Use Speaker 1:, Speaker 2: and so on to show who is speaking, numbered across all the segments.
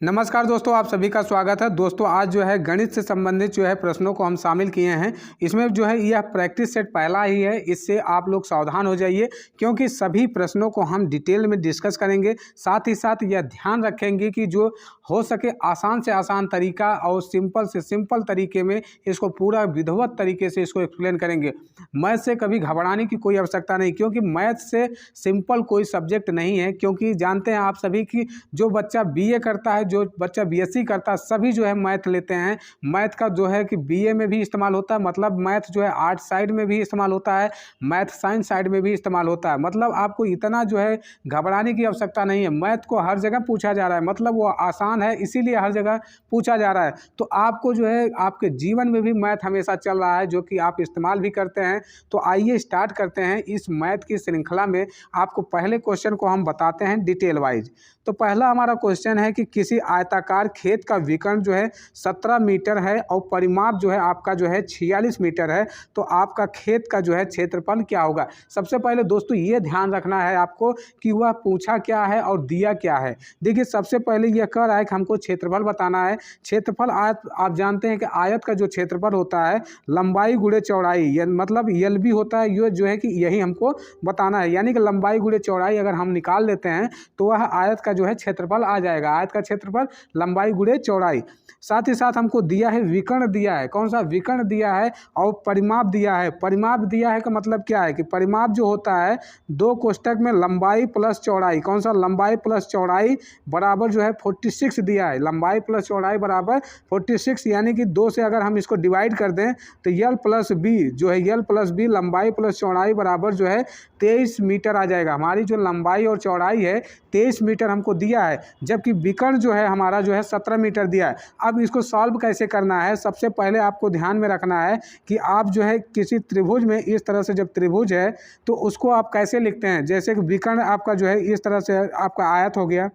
Speaker 1: नमस्कार दोस्तों, आप सभी का स्वागत है। दोस्तों आज जो है गणित से संबंधित जो है प्रश्नों को हम शामिल किए हैं। इसमें जो है यह प्रैक्टिस सेट पहला ही है, इससे आप लोग सावधान हो जाइए क्योंकि सभी प्रश्नों को हम डिटेल में डिस्कस करेंगे। साथ ही साथ यह ध्यान रखेंगे कि जो हो सके आसान से आसान तरीका और सिंपल से सिंपल तरीके में इसको पूरा विधिवत तरीके से इसको एक्सप्लेन करेंगे। मैथ से कभी घबराने की कोई आवश्यकता नहीं, क्योंकि मैथ से सिंपल कोई सब्जेक्ट नहीं है। क्योंकि जानते हैं आप सभी कि जो बच्चा बीए करता है, जो बच्चा बीएससी करता है, सभी जो है मैथ लेते हैं। मैथ का जो है कि बीए में भी इस्तेमाल होता है, मतलब मैथ जो है आर्ट साइड में भी इस्तेमाल होता है, मैथ साइंस साइड में भी इस्तेमाल होता है। मतलब आपको इतना जो है घबराने की आवश्यकता नहीं है। मैथ को हर जगह पूछा जा रहा है, मतलब वो आसान है इसीलिए हर जगह पूछा जा रहा है। तो आपको जो है आपके जीवन में भी मैथ हमेशा चल रहा है, जो कि आप इस्तेमाल भी करते हैं। तो आइए स्टार्ट करते हैं इस मैथ की श्रृंखला में। आपको पहले क्वेश्चन को हम बताते हैं डिटेल वाइज। तो पहला हमारा क्वेश्चन है कि किसी आयताकार खेत का विकर्ण जो है 17 मीटर है और परिमाप जो है आपका जो है 46 मीटर है। तो आपका खेत का जो है क्षेत्रफल क्या होगा। सबसे पहले दोस्तों ये ध्यान रखना है आपको कि वह पूछा क्या है और दिया क्या है। देखिए सबसे पहले यह कह रहा है कि हमको क्षेत्रफल बताना है। क्षेत्रफल आयत, आप जानते हैं कि आयत का जो क्षेत्रफल होता है लंबाई गुणे चौड़ाई, मतलब यल भी होता है। ये जो है कि यही हमको बताना है, यानी कि लंबाई गुणे चौड़ाई अगर हम निकाल लेते हैं तो वह आयत का जो है क्षेत्रफल आ जाएगा। आयत का क्षेत्रफल लंबाई गुणे चौड़ाई। साथ ही साथ हमको दिया है विकर्ण दिया है। कौन सा विकर्ण दिया है और परिमाप दिया है। परिमाप दिया है का मतलब क्या है कि परिमाप जो होता है दो कोष्टक में लंबाई प्लस चौड़ाई। कौन सा लंबाई प्लस चौड़ाई बराबर जो है 46 दिया है। लंबाई प्लस चौड़ाई बराबर 46, यानी कि 2 से अगर हम इसको डिवाइड कर दें तो यल प्लस बी जो है यल प्लस बी लंबाई प्लस चौड़ाई बराबर जो है 23 मीटर आ जाएगा। हमारी जो लंबाई और चौड़ाई है 23 मीटर हमको दिया है, जबकि विकर्ण जो है हमारा जो है 17 मीटर दिया है। अब इसको सॉल्व कैसे करना है, सबसे पहले आपको ध्यान में रखना है कि आप जो है किसी त्रिभुज में इस तरह से, जब त्रिभुज है तो उसको आप कैसे लिखते हैं। जैसे कि विकर्ण आपका जो है इस तरह से आपका आयत हो गया।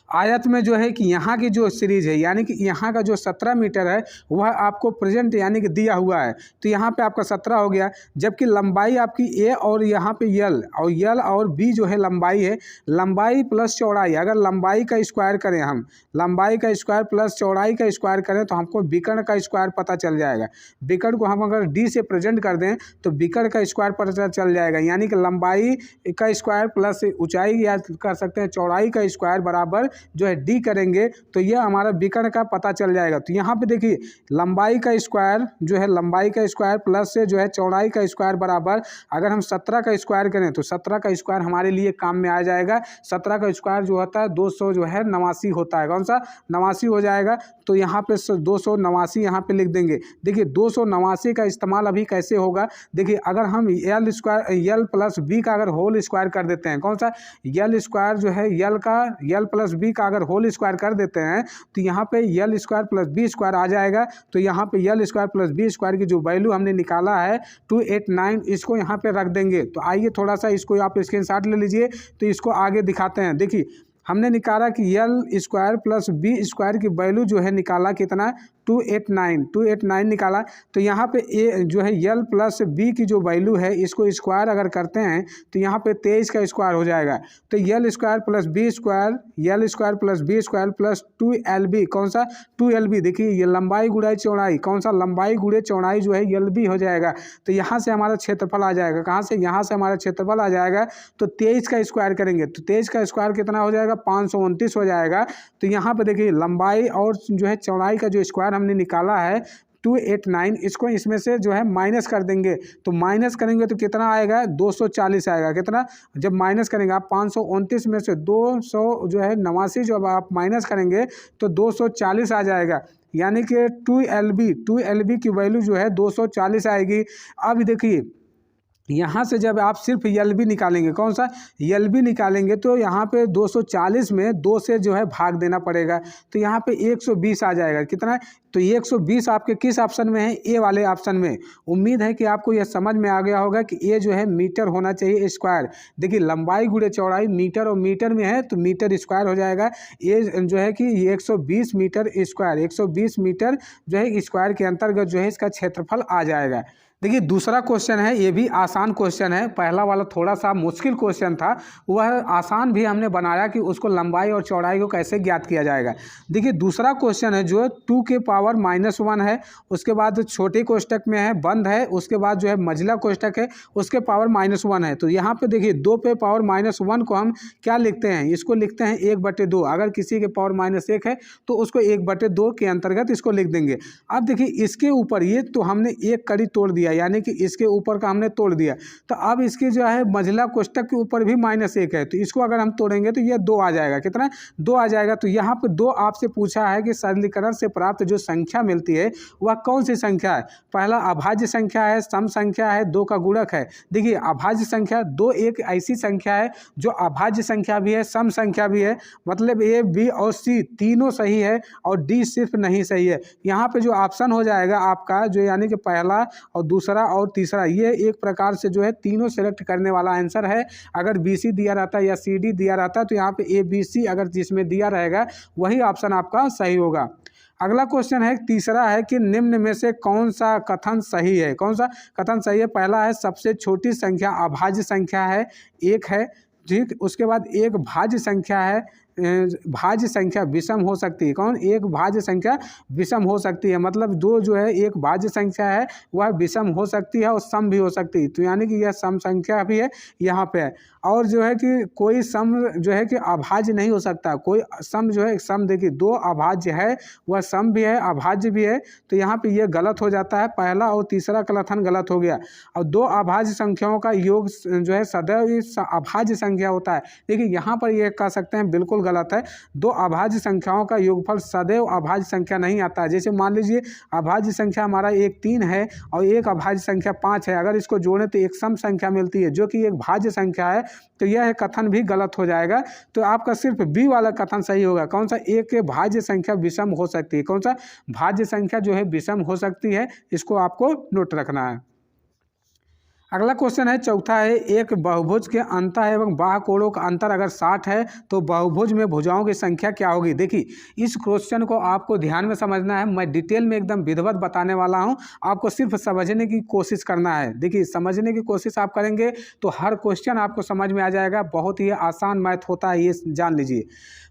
Speaker 1: आयत में जो है कि यहाँ की जो सीरीज है, यानी कि यहाँ का जो 17 मीटर है वह आपको प्रेजेंट यानी कि दिया हुआ है। तो यहाँ पे आपका 17 हो गया, जबकि लंबाई आपकी ए और यहाँ पे यल और बी जो है लंबाई है। लंबाई प्लस चौड़ाई, अगर लंबाई का स्क्वायर करें हम, लंबाई का स्क्वायर प्लस चौड़ाई का स्क्वायर करें तो हमको विकर्ण का स्क्वायर पता चल जाएगा। विकर्ण को हम अगर डी से प्रेजेंट कर दें तो विकर्ण का स्क्वायर पता चल जाएगा, यानी कि लंबाई का स्क्वायर प्लस ऊंचाई या कर सकते हैं चौड़ाई का स्क्वायर बराबर जो है डी करेंगे तो यह हमारा विकर्ण का पता चल जाएगा। तो यहाँ पे देखिए लंबाई का स्क्वायर जो है लंबाई का स्क्वायर प्लस से जो है चौड़ाई का स्क्वायर बराबर, अगर हम 17 का स्क्वायर करें तो 17 का स्क्वायर हमारे लिए काम में आ जाएगा। 17 का स्क्वायर जो होता है 200 जो है 89 होता है। कौन सा 89 हो जाएगा। तो यहाँ पे 289 यहाँ पे लिख देंगे। देखिए 289 का इस्तेमाल अभी कैसे होगा, देखिए अगर हम यल प्लस बी का अगर होल स्क्वायर कर देते हैं, कौन सा यल स्क्वायर जो है यल प्लस बी का अगर होल स्क्वायर कर देते हैं तो यहाँ पे L square plus B square आ जाएगा। तो यहाँ पे L square plus B square की जो वैल्यू हमने निकाला है 289, इसको यहाँ पे रख देंगे। तो आइए थोड़ा सा इसको आप स्क्रीनशॉट ले लीजिए, तो इसको आगे दिखाते हैं। देखिए हमने निकाला कि L square plus B square की वैल्यू जो है निकाला कितना 289 निकाला। तो यहाँ पे ए जो है यल प्लस बी की जो वैल्यू है इसको स्क्वायर अगर करते हैं तो यहाँ पे 23 का स्क्वायर हो जाएगा। तो L square plus B square, L square plus B square plus 2LB, कौन सा 2LB। देखिए ये लंबाई गुणाई चौड़ाई, कौन सा लंबाई गुणे चौड़ाई जो है LB हो जाएगा। तो यहाँ से हमारा क्षेत्रफल आ जाएगा, कहाँ से, यहाँ से हमारा क्षेत्रफल आ जाएगा। तो 23 का स्क्वायर करेंगे तो 23 का स्क्वायर कितना हो जाएगा 529 हो जाएगा। तो यहाँ पे देखिए लंबाई और जो है चौड़ाई का जो स्क्वायर हमने निकाला है 289, इसको इसमें से जो है माइनस कर देंगे। तो माइनस करेंगे तो कितना आएगा 240 आएगा। कितना, जब माइनस करेंगे आप 529 में से 200 जो है 89 जब आप माइनस करेंगे तो 240 आ जाएगा, यानी कि 2LB की वैल्यू जो है 240 आएगी। अब देखिए यहाँ से जब आप सिर्फ LB निकालेंगे, कौन सा LB निकालेंगे, तो यहाँ पे 240 में 2 से जो है भाग देना पड़ेगा। तो यहाँ पे 120 आ जाएगा। कितना, तो 120 आपके किस ऑप्शन में है, ए वाले ऑप्शन में। उम्मीद है कि आपको यह समझ में आ गया होगा कि ए जो है मीटर होना चाहिए स्क्वायर। देखिए लंबाई गुणे चौड़ाई मीटर और मीटर में है तो मीटर स्क्वायर हो जाएगा। ए जो है कि 120 मीटर स्क्वायर, 120 मीटर जो है स्क्वायर के अंतर्गत जो है इसका क्षेत्रफल आ जाएगा। देखिए दूसरा क्वेश्चन है, ये भी आसान क्वेश्चन है। पहला वाला थोड़ा सा मुश्किल क्वेश्चन था, वह आसान भी हमने बनाया कि उसको लंबाई और चौड़ाई को कैसे ज्ञात किया जाएगा। देखिए दूसरा क्वेश्चन है जो 2 के पावर -1 है, उसके बाद छोटे कोष्टक में है बंद है, उसके बाद जो है मझला कोष्टक है उसके पावर -1 है। तो यहाँ पे देखिए 2 पे पावर -1 को हम क्या लिखते हैं, इसको लिखते हैं 1/2। अगर किसी के पावर -1 है तो उसको 1/2 के अंतर्गत इसको लिख देंगे। अब देखिए इसके ऊपर ये तो हमने एक कड़ी तोड़ दिया, यानी कि इसके ऊपर का हमने तोड़ दिया। तो अब इसके जो है मझला कोष्टक के ऊपर भी -1 है, तो इसको अगर हम तोड़ेंगे तो ये 2 आ जाएगा। कितना? 2 आ जाएगा। तो यहाँ पे 2 आपसे पूछा है कि सरलीकरण से प्राप्त जो संख्या मिलती है वह कौन सी संख्या है। पहला अभाज्य संख्या है, सम संख्या है, 2 का गुणक है। देखिए अभाज्य संख्या 2 एक ऐसी संख्या है जो अभाज्य संख्या भी है, सम संख्या भी है, मतलब ए बी और सी तीनों सही है और डी सिर्फ नहीं सही है। यहाँ पे जो ऑप्शन हो जाएगा आपका जो यानी कि पहला और दूसरा और तीसरा, ये एक प्रकार से जो है तीनों सेलेक्ट करने वाला आंसर है। अगर बी सी दिया रहता या सी डी दिया रहता तो यहाँ पे ए बी सी अगर जिसमें दिया रहेगा वही ऑप्शन आपका सही होगा। अगला क्वेश्चन है तीसरा है कि निम्न में से कौन सा कथन सही है। कौन सा कथन सही है? पहला है सबसे छोटी संख्या अभाज्य संख्या है, 1 है, ठीक। उसके बाद एक भाज्य संख्या है, भाज्य संख्या विषम हो सकती है। कौन? एक भाज्य संख्या विषम हो सकती है, मतलब 2 जो है एक भाज्य संख्या है वह विषम हो सकती है और सम भी हो सकती है। तो यानी कि यह सम संख्या भी है यहाँ पे है। और जो है कि कोई सम जो है कि अभाज्य नहीं हो सकता, कोई सम जो है सम, देखिए 2 अभाज्य है वह सम भी है अभाज्य भी है। तो यहाँ पे ये गलत हो जाता है, पहला और तीसरा कथन गलत हो गया। और 2 अभाज्य संख्याओं का योग जो है सदैव अभाज्य संख्या होता है। देखिए यहाँ पर ये कह सकते हैं बिल्कुल गलत है। 2 अभाज्य संख्याओं का योगफल सदैव अभाज्य संख्या नहीं आता है। जैसे मान लीजिए अभाज्य संख्या हमारा एक 3 है और एक अभाज्य संख्या 5 है, अगर इसको जोड़ें तो एक सम संख्या मिलती है जो कि एक भाज्य संख्या है। तो यह कथन भी गलत हो जाएगा। तो आपका सिर्फ बी वाला कथन सही होगा। कौन सा? एक भाज्य संख्या विषम हो सकती है। कौन सा? भाज्य संख्या जो है विषम हो सकती है, इसको आपको नोट रखना है। अगला क्वेश्चन है चौथा है, एक बहुभुज के अंतः एवं बाह्य कोणों का अंतर अगर 60 है तो बहुभुज में भुजाओं की संख्या क्या होगी। देखिए इस क्वेश्चन को आपको ध्यान में समझना है, मैं डिटेल में एकदम विधिवत बताने वाला हूं, आपको सिर्फ समझने की कोशिश करना है। देखिए समझने की कोशिश आप करेंगे तो हर क्वेश्चन आपको समझ में आ जाएगा, बहुत ही आसान मैथ होता है, ये जान लीजिए।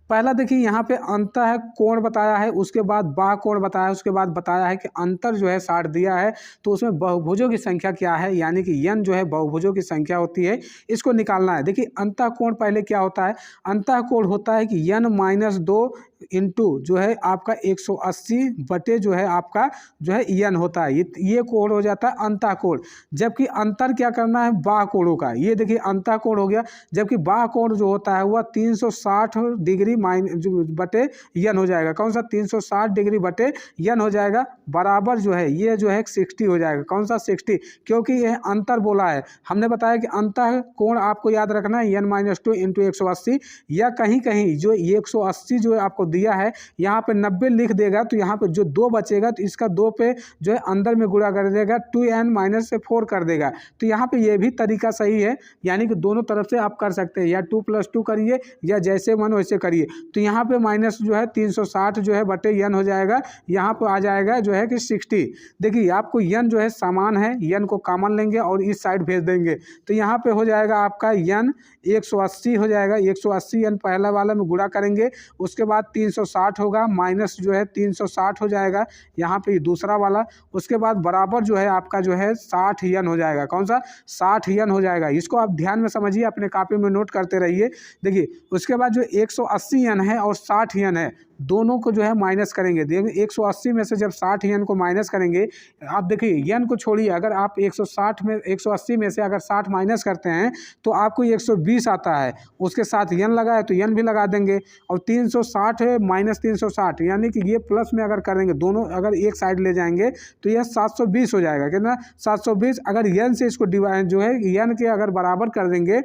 Speaker 1: पहला देखिए यहाँ पे अंतः कोण बताया है, उसके बाद बाह्य कोण बताया है, उसके बाद बताया है कि अंतर जो है 60 दिया है, तो उसमें बहुभुजों की संख्या क्या है, यानी कि n जो है बहुभुजों की संख्या होती है, इसको निकालना है। देखिए अंतः कोण पहले क्या होता है? अंतः कोण होता है कि n-2 इंटू जो है आपका 180 बटे जो है आपका जो है n होता है, ये कोण हो जाता है अंतः कोण। जबकि अंतर क्या करना है? बाह्य कोणों का। ये देखिए अंतः कोण हो गया, जबकि बाह्य कोण जो होता है वह 360 डिग्री बटे n हो जाएगा। कौन सा? 360 डिग्री बटे n हो जाएगा, बराबर जो है ये जो है 60 हो जाएगा। कौन सा? 60, क्योंकि यह अंतर बोला है। हमने बताया कि अंतः कोण आपको याद रखना है n-2 इंटू 180, या कहीं कहीं जो 180 जो है आपको दिया है यहाँ पे 90 लिख देगा, तो यहाँ पे जो 2 बचेगा तो इसका 2 पे जो है अंदर में गुणा कर देगा, 2n-4 कर देगा। तो यहाँ पे ये भी तरीका सही है, यानी कि दोनों तरफ से आप कर सकते हैं, या 2 + 2 करिए या जैसे मन वैसे करिए। तो यहाँ पे माइनस जो है 360 जो है बटे n हो जाएगा, यहाँ पे आ जाएगा जो है कि 60। देखिए आपको n जो है समान है, n को कॉमन लेंगे और इस साइड भेज देंगे, तो यहाँ पे हो जाएगा आपका n 180 हो जाएगा। 180 n पहला वाला में गुणा करेंगे, उसके बाद 360 होगा, माइनस जो है 360 हो जाएगा यहाँ पे दूसरा वाला, उसके बाद बराबर जो है आपका जो है 60 n हो जाएगा। कौन सा? 60 n हो जाएगा। इसको आप ध्यान में समझिए, अपने कॉपी में नोट करते रहिए। देखिए उसके बाद जो 180 n है और 60 n है, दोनों को जो है माइनस करेंगे। देखिए 180 में से जब 60 n को माइनस करेंगे, आप देखिए n को छोड़िए, अगर आप 180 में से अगर 60 माइनस करते हैं तो आपको 120 आता है, उसके साथ n लगा है तो n भी लगा देंगे, और 360 है माइनस 360, यानी कि ये प्लस में अगर करेंगे, दोनों अगर एक साइड ले जाएंगे तो यह 720 हो जाएगा। कितना? 720। अगर n से इसको डिवाइड जो है n के अगर बराबर कर देंगे,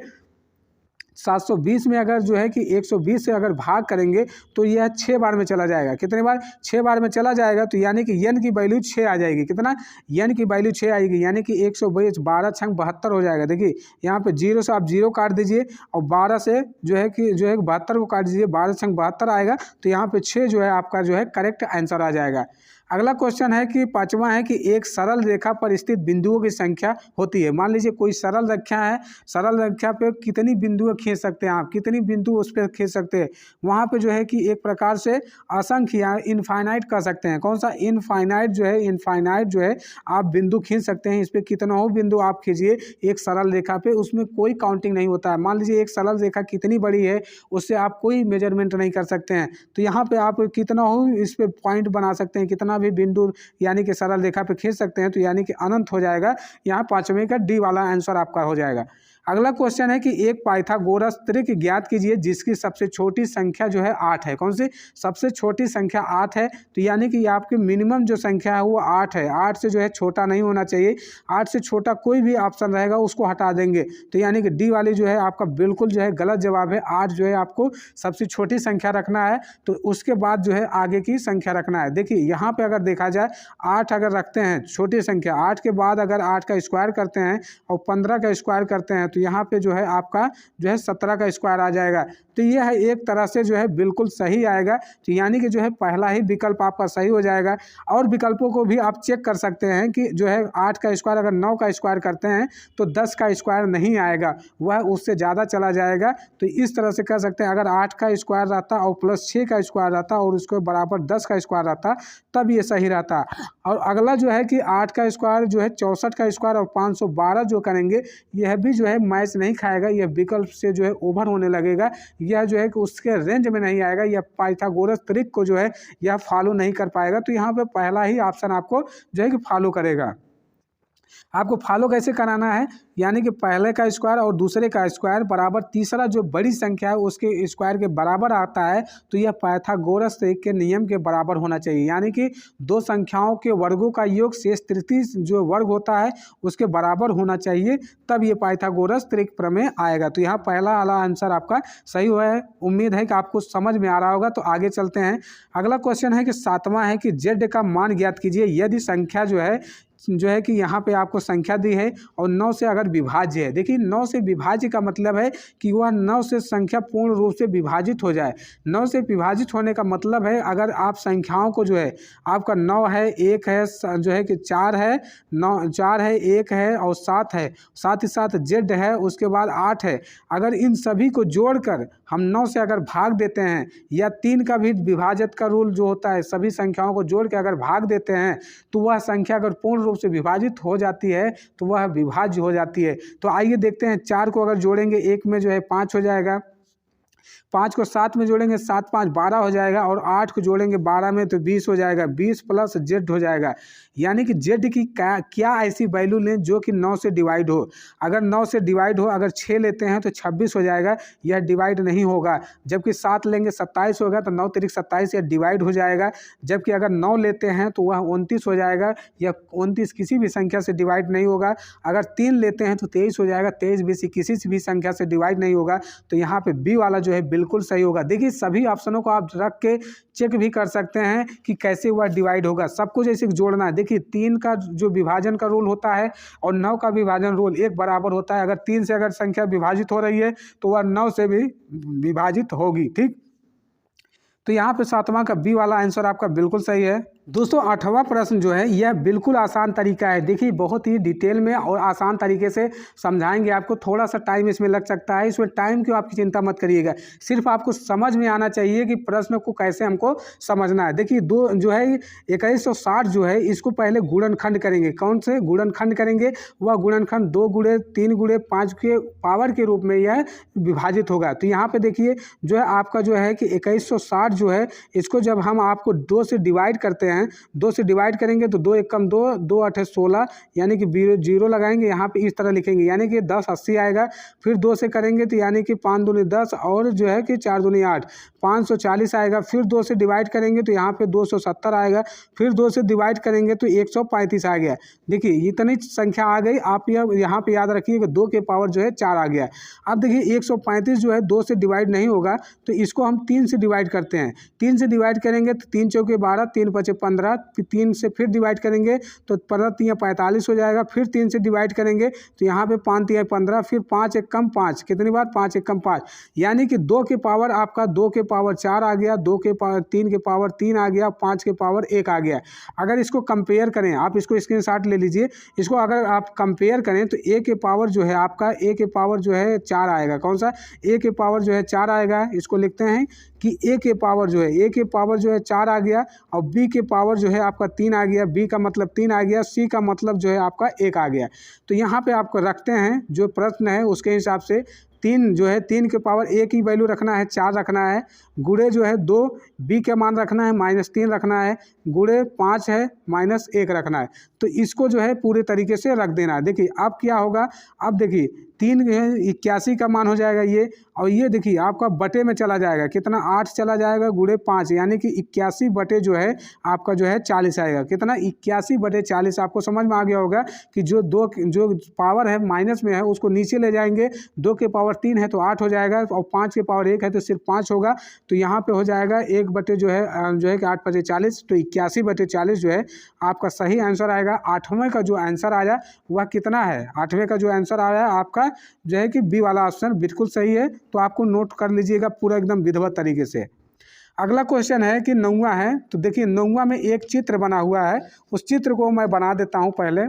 Speaker 1: 720 में अगर जो है कि 120 से अगर भाग करेंगे तो यह 6 बार में चला जाएगा। कितने बार? 6 बार में चला जाएगा, तो यानी कि n की वैल्यू 6 आ जाएगी। कितना? n की वैल्यू 6 आएगी, यानी कि 120 12 छंग 72 हो जाएगा। देखिए यहाँ पे 0 से आप 0 काट दीजिए और 12 से जो है कि 72 को काट दीजिए, 12 छंग 72 आएगा, तो यहाँ पे 6 जो है आपका जो है करेक्ट आंसर आ जाएगा। अगला क्वेश्चन है कि पांचवा है कि एक सरल रेखा पर स्थित बिंदुओं की संख्या होती है। मान लीजिए कोई सरल रेखा है, सरल रेखा पे कितनी बिंदुएं खींच सकते हैं आप, कितनी बिंदु उस पर खींच सकते हैं। वहाँ पे जो है कि एक प्रकार से असंख्य या इनफाइनाइट कर सकते हैं। कौन सा? इनफाइनाइट जो है, इनफाइनाइट जो है आप बिंदु खींच सकते हैं। इस पर कितना हो बिंदु आप खींचिए एक सरल रेखा पे, उसमें कोई काउंटिंग नहीं होता है। मान लीजिए एक सरल रेखा कितनी बड़ी है उससे आप कोई मेजरमेंट नहीं कर सकते हैं। तो यहाँ पे आप कितना हो इस पे पॉइंट बना सकते हैं, कितना भी बिंदु यानी कि सरल रेखा पे खींच सकते हैं। तो यानी कि अनंत हो जाएगा। यहाँ पांचवें का डी वाला आंसर आपका हो जाएगा। अगला क्वेश्चन है कि एक पाइथागोरस त्रिक ज्ञात कीजिए जिसकी सबसे छोटी संख्या जो है 8 है। कौन सी? सबसे छोटी संख्या 8 है। तो यानी कि आपकी मिनिमम जो संख्या है वो 8 है। 8 से जो है छोटा नहीं होना चाहिए। 8 से छोटा कोई भी ऑप्शन रहेगा उसको हटा देंगे। तो यानी कि डी वाली जो है आपका बिल्कुल जो है गलत जवाब है। 8 जो है आपको सबसे छोटी संख्या रखना है, तो उसके बाद जो है आगे की संख्या रखना है। देखिए यहाँ पे अगर देखा जाए 8 अगर रखते हैं छोटी संख्या, 8 के बाद अगर 8 का स्क्वायर करते हैं और 15 का स्क्वायर करते हैं तो यहाँ पे जो है आपका जो है 17 का स्क्वायर आ जाएगा। तो ये है एक तरह से जो है बिल्कुल सही आएगा। तो यानी कि जो है पहला ही विकल्प आपका सही हो जाएगा। और विकल्पों को भी आप चेक कर सकते हैं कि जो है 8 का स्क्वायर अगर 9 का स्क्वायर करते हैं तो 10 का स्क्वायर नहीं आएगा, वह उससे ज़्यादा चला जाएगा। तो इस तरह से कर सकते हैं। अगर 8 का स्क्वायर रहता और प्लस 6 का स्क्वायर रहता और उसके बराबर 10 का स्क्वायर रहता तब ये सही रहता। और अगला जो है कि 8 का स्क्वायर जो है 64 का स्क्वायर और 512 जो करेंगे यह भी जो है मैच नहीं खाएगा। यह विकल्प से जो है ओवर होने लगेगा। यह जो है कि उसके रेंज में नहीं आएगा। यह पाइथागोरस त्रिक को जो है यह फॉलो नहीं कर पाएगा। तो यहाँ पे पहला ही ऑप्शन आपको जो है कि फॉलो करेगा। आपको फॉलो कैसे कराना है? यानी कि पहले का स्क्वायर और दूसरे का स्क्वायर बराबर तीसरा जो बड़ी संख्या है उसके स्क्वायर के बराबर आता है, तो यह पाइथागोरस त्रिक के नियम के बराबर होना चाहिए। यानी कि दो संख्याओं के वर्गों का योग शेष तृतीय जो वर्ग होता है उसके बराबर होना चाहिए, तब ये पाइथागोरस त्रिक प्रमेय आएगा। तो यहाँ पहला वाला आंसर आपका सही हुआ है। उम्मीद है कि आपको समझ में आ रहा होगा। तो आगे चलते हैं। अगला क्वेश्चन है कि 7वां है कि जेड का मान ज्ञात कीजिए यदि संख्या जो है कि यहाँ पे आपको संख्या दी है और 9 से अगर विभाज्य है। देखिए 9 से विभाज्य का मतलब है कि वह 9 से संख्या पूर्ण रूप से विभाजित हो जाए। 9 से विभाजित होने का मतलब है अगर आप संख्याओं को जो है आपका 9 है, 1 है, जो है कि 4 है, 4 है, 1 है और 7 है, साथ ही साथ जेड है, उसके बाद 8 है। अगर इन सभी को जोड़कर हम 9 से अगर भाग देते हैं या 3 का भी विभाजक का रूल जो होता है, सभी संख्याओं को जोड़ के अगर भाग देते हैं तो वह संख्या अगर पूर्ण रूप से विभाजित हो जाती है तो वह विभाज्य हो जाती है। तो आइए देखते हैं। 4 को अगर जोड़ेंगे 1 में जो है 5 हो जाएगा, 5 को 7 में जोड़ेंगे 7 5 12 हो जाएगा और 8 को जोड़ेंगे 12 में तो 20 हो जाएगा। 20 प्लस जेड हो जाएगा। यानी कि जेड की क्या ऐसी वैल्यू लें जो कि 9 से डिवाइड हो। अगर 9 से डिवाइड हो, अगर 6 लेते हैं तो 26 हो जाएगा, यह डिवाइड नहीं होगा। जबकि 7 लेंगे 27 होगा तो 9 तिरिक 27 यह डिवाइड हो जाएगा। जबकि अगर 9 लेते हैं तो वह 29 हो जाएगा, यह 29 किसी भी संख्या से डिवाइड नहीं होगा। अगर 3 लेते हैं तो 23 हो जाएगा, 23 भी किसी भी संख्या से डिवाइड नहीं होगा। तो यहाँ पे बी वाला जो है बिल्कुल सही होगा। देखिए सभी ऑप्शनों को आप रख के चेक भी कर सकते हैं कि कैसे वह डिवाइड होगा। सबको जैसे जोड़ना है। देखिए 3 का जो विभाजन का रूल होता है और 9 का विभाजन रूल एक बराबर होता है। अगर 3 से अगर संख्या विभाजित हो रही है तो वह 9 से भी विभाजित होगी। ठीक, तो यहाँ पे 7वां का बी वाला आंसर आपका बिल्कुल सही है। दोस्तों 8वां प्रश्न जो है यह बिल्कुल आसान तरीका है। देखिए बहुत ही डिटेल में और आसान तरीके से समझाएंगे आपको। थोड़ा सा टाइम इसमें लग सकता है, इसमें टाइम की आपकी चिंता मत करिएगा। सिर्फ आपको समझ में आना चाहिए कि प्रश्न को कैसे हमको समझना है। देखिए दो जो है 2160 जो है इसको पहले गुणनखंड करेंगे। कौन से गुणनखंड करेंगे? वह गुणनखंड 2 गुणे 3 गुणे 5 के पावर के रूप में यह विभाजित होगा। तो यहाँ पे देखिए जो है आपका जो है कि 2160 जो है इसको जब हम आपको 2 से डिवाइड करते हैं, 2 से डिवाइड करेंगे तो 2 एकम 2, 2 8 16, यानी कि 0 लगाएंगे यहाँ पे इस तरह लिखेंगे, यानी कि 10 80 आएगा। फिर 2 से करेंगे तो यानी कि 5 दूनी 10 और जो है कि 4 दूनी 8, 540 आएगा। फिर 2 से डिवाइड करेंगे तो यहाँ पे 270 आएगा। फिर 2 से डिवाइड करेंगे तो 135 आ गया। देखिए इतनी संख्या आ गई। आप यहाँ पे याद रखिए कि 2 के पावर जो है 4 आ गया। अब देखिए 135 जो है 2 से डिवाइड नहीं होगा तो इसको हम 3 से डिवाइड करते हैं। हैं। 3 से डिवाइड करेंगे तो 3 चौके 12, 3 पचे 15, 3 से फिर डिवाइड करेंगे तो 15 तिया 45 हो जाएगा। फिर 3 से डिवाइड करेंगे तो यहाँ पे 5 तिया 15, फिर 5 एक कम 5, कितनी बार 5 एक कम 5, यानी कि 2 के पावर आपका 2 के पावर 4 आ गया, 2 के पावर 3 के पावर 3 आ गया, 5 के पावर 1 आ गया। अगर इसको कंपेयर करें, आप इसको स्क्रीनशॉट ले लीजिए, इसको अगर आप कंपेयर करें तो a के पावर जो है आपका a के पावर जो है 4 आएगा। कौन सा a के पावर जो है 4 आएगा, इसको लिखते हैं कि a के पावर जो है 4 आ गया, और b के पावर जो है आपका 3 आ गया, b का मतलब 3 आ गया, c का मतलब जो है आपका 1 आ गया। तो यहाँ पे आपको रखते हैं जो प्रश्न है उसके हिसाब से 3 जो है 3 के पावर a की वैल्यू रखना है 4 रखना है, गुणे जो है 2, b के मान रखना है -3 रखना है, गुणे 5 है -1 रखना है। तो इसको जो है पूरे तरीके से रख देना है। देखिए अब क्या होगा, अब देखिए 3 जो है 81 का मान हो जाएगा ये, और ये देखिए आपका बटे में चला जाएगा, कितना 8 चला जाएगा, गुणे 5, यानी कि 81 बटे जो है आपका जो है 40 आएगा। कितना 81 बटे 40। आपको समझ में आ गया होगा कि जो पावर है माइनस में है उसको नीचे ले जाएंगे, 2 के पावर 3 है तो 8 हो जाएगा, और 5 के पावर 1 है तो सिर्फ 5 होगा। तो यहाँ पे हो जाएगा 1 बटे जो है कि 8 बटे 40, तो 81 बटे 40 जो है आपका सही आंसर आएगा। 8वें का जो आंसर आया वह कितना है, 8वें का जो आंसर आया आपका जो है कि बी वाला ऑप्शन बिल्कुल सही है। तो आपको नोट कर लीजिएगा पूरा एकदम विधिवत तरीके से। अगला क्वेश्चन है कि 9वां है, तो देखिए 9वां में एक चित्र बना हुआ है, उस चित्र को मैं बना देता हूँ पहले।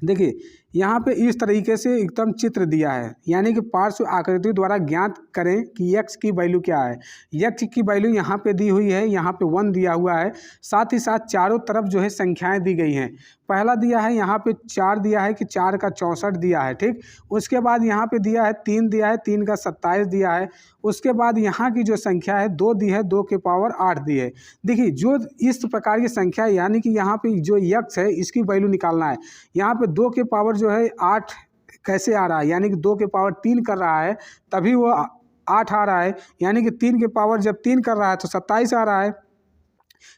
Speaker 1: देखिए यहाँ पे इस तरीके से एकदम चित्र दिया है, यानी कि पार्श्व आकृति द्वारा ज्ञात करें कि x की वैल्यू क्या है। x की वैल्यू यहाँ पे दी हुई है, यहाँ पे 1 दिया हुआ है, साथ ही साथ चारों तरफ जो है संख्याएं दी गई हैं। पहला दिया है यहाँ पे 4 दिया है कि 4 का 64 दिया है, ठीक। उसके बाद यहाँ पे दिया है 3 दिया है, 3 का 27 दिया है। उसके बाद यहाँ की जो संख्या है 2 दी है, 2 के पावर 8 दी है। देखिए जो इस प्रकार की संख्या है, यानी कि यहाँ पे जो x है इसकी वैल्यू निकालना है। यहाँ पे 2 के पावर जो है 8 कैसे आ रहा है, यानी कि 2 के पावर 3 कर रहा है तभी वो 8 आ रहा है, यानी कि 3 के पावर जब 3 कर रहा है तो 27 आ रहा है,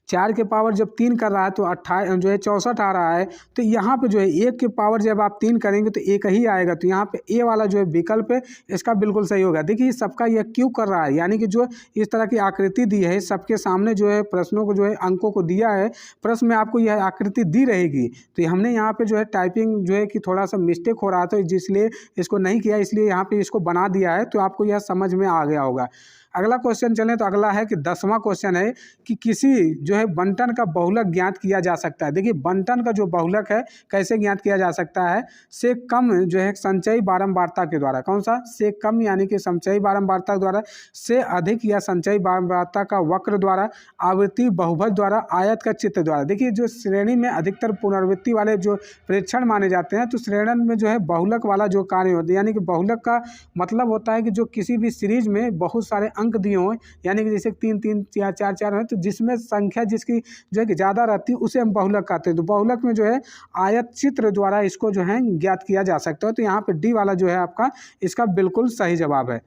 Speaker 1: 4 के पावर जब 3 कर रहा है तो 64 आ रहा है। तो यहाँ पे जो है 1 के पावर जब आप 3 करेंगे तो 1 ही आएगा। तो यहाँ पे ए वाला जो है विकल्प है इसका बिल्कुल सही होगा। देखिए सबका यह क्यों कर रहा है, यानी कि जो इस तरह की आकृति दी है सबके सामने जो है प्रश्नों को जो है अंकों को दिया है, प्रश्न में आपको यह आकृति दी रहेगी। तो हमने यहाँ पे जो है टाइपिंग जो है कि थोड़ा सा मिस्टेक हो रहा था, जिसलिए इसको नहीं किया, इसलिए यहाँ पे इसको बना दिया है। तो आपको यह समझ में आ गया होगा। अगला क्वेश्चन चलें तो अगला है कि 10वां क्वेश्चन है कि किसी जो है बंटन का बहुलक ज्ञात किया जा सकता है। देखिए बंटन का जो बहुलक है कैसे ज्ञात किया जा सकता है, से कम जो है संचयी बारंबारता के द्वारा। कौन सा, से कम यानी कि संचयी बारंबारता द्वारा, से अधिक या संचयी बारंबारता का वक्र द्वारा, आवृत्ति बहुभुज द्वारा, आयत का चित्र द्वारा। देखिए जो श्रेणी में अधिकतर पुनरावृत्ति वाले जो प्रेक्षण माने जाते हैं, तो श्रेणी में जो है बहुलक वाला जो कार्य होता है, यानी कि बहुलक का मतलब होता है कि जो किसी भी सीरीज में बहुत सारे अंक दिए हों, यानी कि जैसे 3 3 4 4 है, तो जिसमें संख्या जिसकी जो है कि ज़्यादा रहती है उसे हम बहुलक कहते हैं। तो बहुलक में जो है आयत चित्र द्वारा इसको जो है ज्ञात किया जा सकता है। तो यहाँ पे डी वाला जो है आपका इसका बिल्कुल सही जवाब है।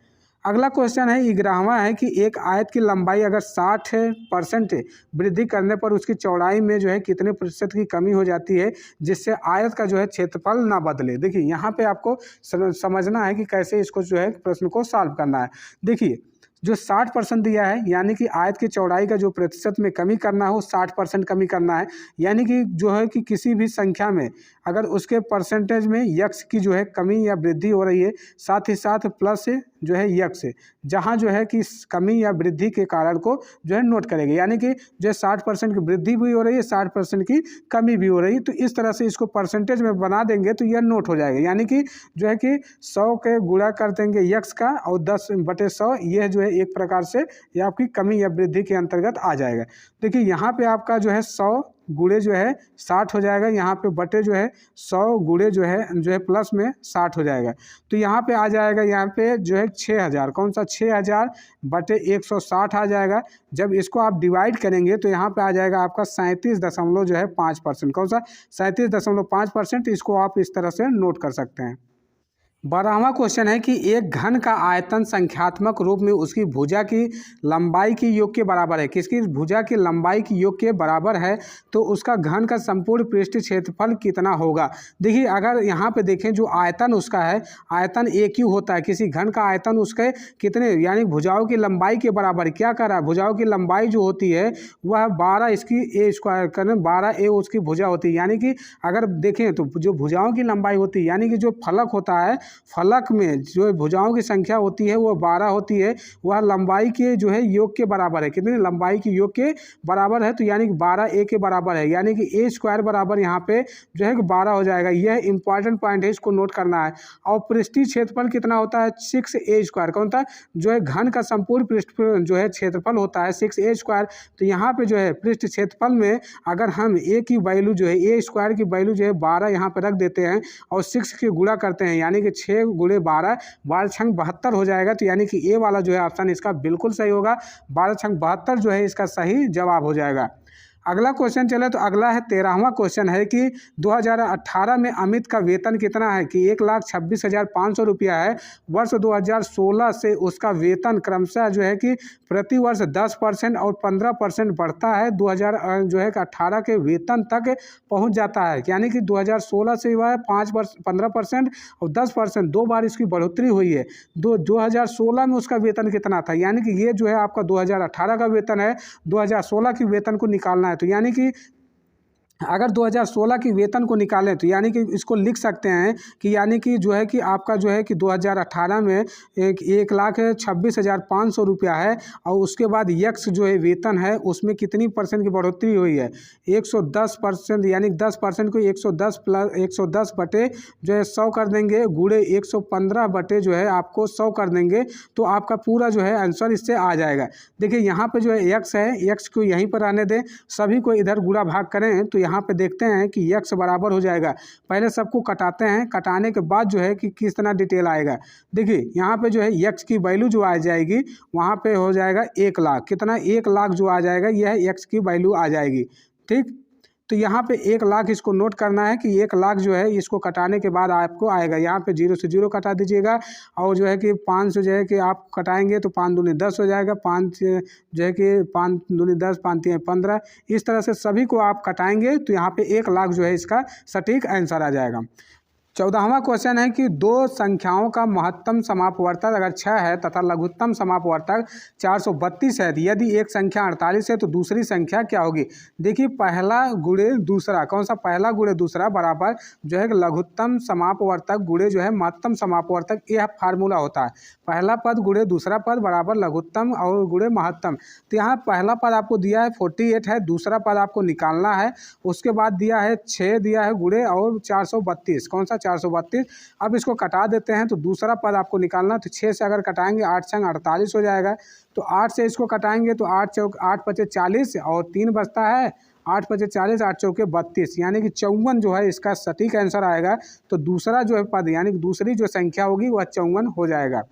Speaker 1: अगला क्वेश्चन है 11वां है कि एक आयत की लंबाई अगर 60% वृद्धि करने पर उसकी चौड़ाई में जो है कितने प्रतिशत की कमी हो जाती है, जिससे आयत का जो है क्षेत्रफल ना बदले। देखिए यहाँ पे आपको समझना है कि कैसे इसको जो है प्रश्न को सॉल्व करना है। देखिए जो 60% दिया है, यानी कि आयत की चौड़ाई का जो प्रतिशत में कमी करना हो 60% कमी करना है, यानी कि जो है कि किसी भी संख्या में अगर उसके परसेंटेज में यक्स की जो है कमी या वृद्धि हो रही है, साथ ही साथ प्लस जो है यक्स जहाँ जो है कि कमी या वृद्धि के कारण को जो है नोट करेंगे, यानी कि जो है 60% की वृद्धि भी हो रही है, 60% की कमी भी हो रही है। तो इस तरह से इसको परसेंटेज में बना देंगे तो यह नोट हो जाएगा, यानी कि जो है कि 100 के गुणा कर देंगे यक्स का और 10/100, यह जो है एक प्रकार से यह आपकी कमी या वृद्धि के अंतर्गत आ जाएगा। देखिए यहाँ पे आपका जो है 100 गुणे जो है 60 हो जाएगा, यहाँ पे बटे जो है 100 गुणे जो है प्लस में 60 हो जाएगा। तो यहाँ पे आ जाएगा, यहाँ पे जो है 6000, कौन सा 6000 बटे 160 आ जाएगा। जब इसको आप डिवाइड करेंगे तो यहाँ पे आ जाएगा आपका 37.5%, कौन सा 37.5%। इसको आप इस तरह से नोट कर सकते हैं। 12वां क्वेश्चन है कि एक घन का आयतन संख्यात्मक रूप में उसकी भुजा की लंबाई की योग के बराबर है। किसकी भुजा की लंबाई की योग के बराबर है तो उसका घन का संपूर्ण पृष्ठ क्षेत्रफल कितना होगा। देखिए अगर यहाँ पे देखें जो आयतन उसका है, आयतन एक ही होता है। किसी घन का आयतन उसके कितने यानी भुजाओं की लंबाई के बराबर क्या कर रहा है। भुजाओं की लंबाई जो होती है वह 12 इसकी ए स्क्वायर करें 12 ए उसकी भुजा होती है। यानी कि अगर देखें तो जो भुजाओं की लंबाई होती है यानी कि जो फलक होता है, फलक में जो भुजाओं की संख्या होती है वो 12 होती है। वह लंबाई के जो है योग के बराबर है। कितनी लंबाई की योग के बराबर है तो यानी कि 12 ए के बराबर है। यानी कि ए स्क्वायर बराबर यहाँ पे जो है कि 12 हो जाएगा। यह इंपॉर्टेंट पॉइंट है, इसको नोट करना है। और पृष्ठीय क्षेत्रफल कितना होता है 6 ए स्क्वायर। कौन था जो है घन का संपूर्ण पृष्ठ जो है क्षेत्रफल होता है 6 ए स्क्वायर। तो यहाँ पे जो है पृष्ठ क्षेत्रफल में अगर हम ए की वैल्यू जो है ए स्क्वायर की वैल्यू जो है 12 यहाँ पे रख देते हैं और 6 की गुणा करते हैं यानी कि 6 गुणे 12, 12 छंग 72 हो जाएगा। तो यानी कि ए वाला जो है ऑप्शन इसका बिल्कुल सही होगा। 12 छंग 72 जो है इसका सही जवाब हो जाएगा। अगला क्वेश्चन चले तो अगला है 13वां क्वेश्चन है कि 2018 में अमित का वेतन कितना है कि 1,26,500 रुपया है। वर्ष 2016 से उसका वेतन क्रमशः जो है कि प्रति वर्ष 10% और 15% बढ़ता है। 2018 के वेतन तक पहुंच जाता है। यानी कि 2016 से वह 15% और 10% दो बार इसकी बढ़ोतरी हुई है। 2016 में उसका वेतन कितना था यानी कि ये जो है आपका 2018 का वेतन है, 2016 की वेतन को निकालना है। तो यानी कि अगर 2016 की वेतन को निकालें तो यानी कि इसको लिख सकते हैं कि यानी कि जो है कि आपका जो है कि 2018 में 1,26,500 रुपया है और उसके बाद यक्स जो है वेतन है उसमें कितनी परसेंट की बढ़ोतरी हुई है 110%। यानी 10% को 110 प्लस 110 बटे जो है 100 कर देंगे गुणे 115 बटे जो है आपको 100 कर देंगे तो आपका पूरा जो है आंसर इससे आ जाएगा। देखिए यहाँ पे जो है यक्स है, यक्स को यहीं पर रहने दें, सभी को इधर गुणा भाग करें तो यहाँ पे देखते हैं कि यक्स बराबर हो जाएगा। पहले सबको कटाते हैं, कटाने के बाद जो है कि किस तरह डिटेल आएगा। देखिए यहाँ पे जो है यक्स की वैल्यू जो आ जाएगी वहाँ पे हो जाएगा 1 लाख। कितना 1 लाख जो आ जाएगा यह यक्स की वैल्यू आ जाएगी। ठीक, तो यहाँ पे 1 लाख इसको नोट करना है कि 1 लाख जो है इसको कटाने के बाद आपको आएगा। यहाँ पे 0 से 0 कटा दीजिएगा और जो है कि 5 से जो है कि आप कटाएंगे तो 5 दूनी 10 हो जाएगा। 5 जो है कि 5 दूनी 10, 5 तीन 15। इस तरह से सभी को आप कटाएंगे तो यहाँ पे 1 लाख जो है इसका सटीक आंसर आ जाएगा। 14वां क्वेश्चन है कि दो संख्याओं का महत्तम समापवर्तक अगर 6 है तथा लघुत्तम समापवर्तक 432 है। यदि एक संख्या 48 है तो दूसरी संख्या क्या होगी। देखिए पहला गुणे दूसरा, कौन सा पहला गुणे दूसरा बराबर जो है लघुत्तम समापवर्तक गुणे जो है महत्तम समापवर्तक, यह फार्मूला होता है। पहला पद गुणे दूसरा पद बराबर लघुत्तम और गुणे महत्तम। तो यहाँ पहला पद आपको दिया है 48 है, दूसरा पद आपको निकालना है। उसके बाद दिया है 6 दिया है गुणे और 432, कौन सा 432। अब इसको कटा देते हैं तो दूसरा पद आपको निकालना। तो 6 से अगर कटाएंगे 8 छंग 48 हो जाएगा। तो 8 से इसको कटाएंगे तो 8 चौक 8 पचे 40 और 3 बचता है 8 पचे 40, 8 चौके 32 यानी कि 54 जो है इसका सटीक आंसर आएगा। तो दूसरा जो है पद यानी कि दूसरी जो संख्या होगी वह 54 हो जाएगा।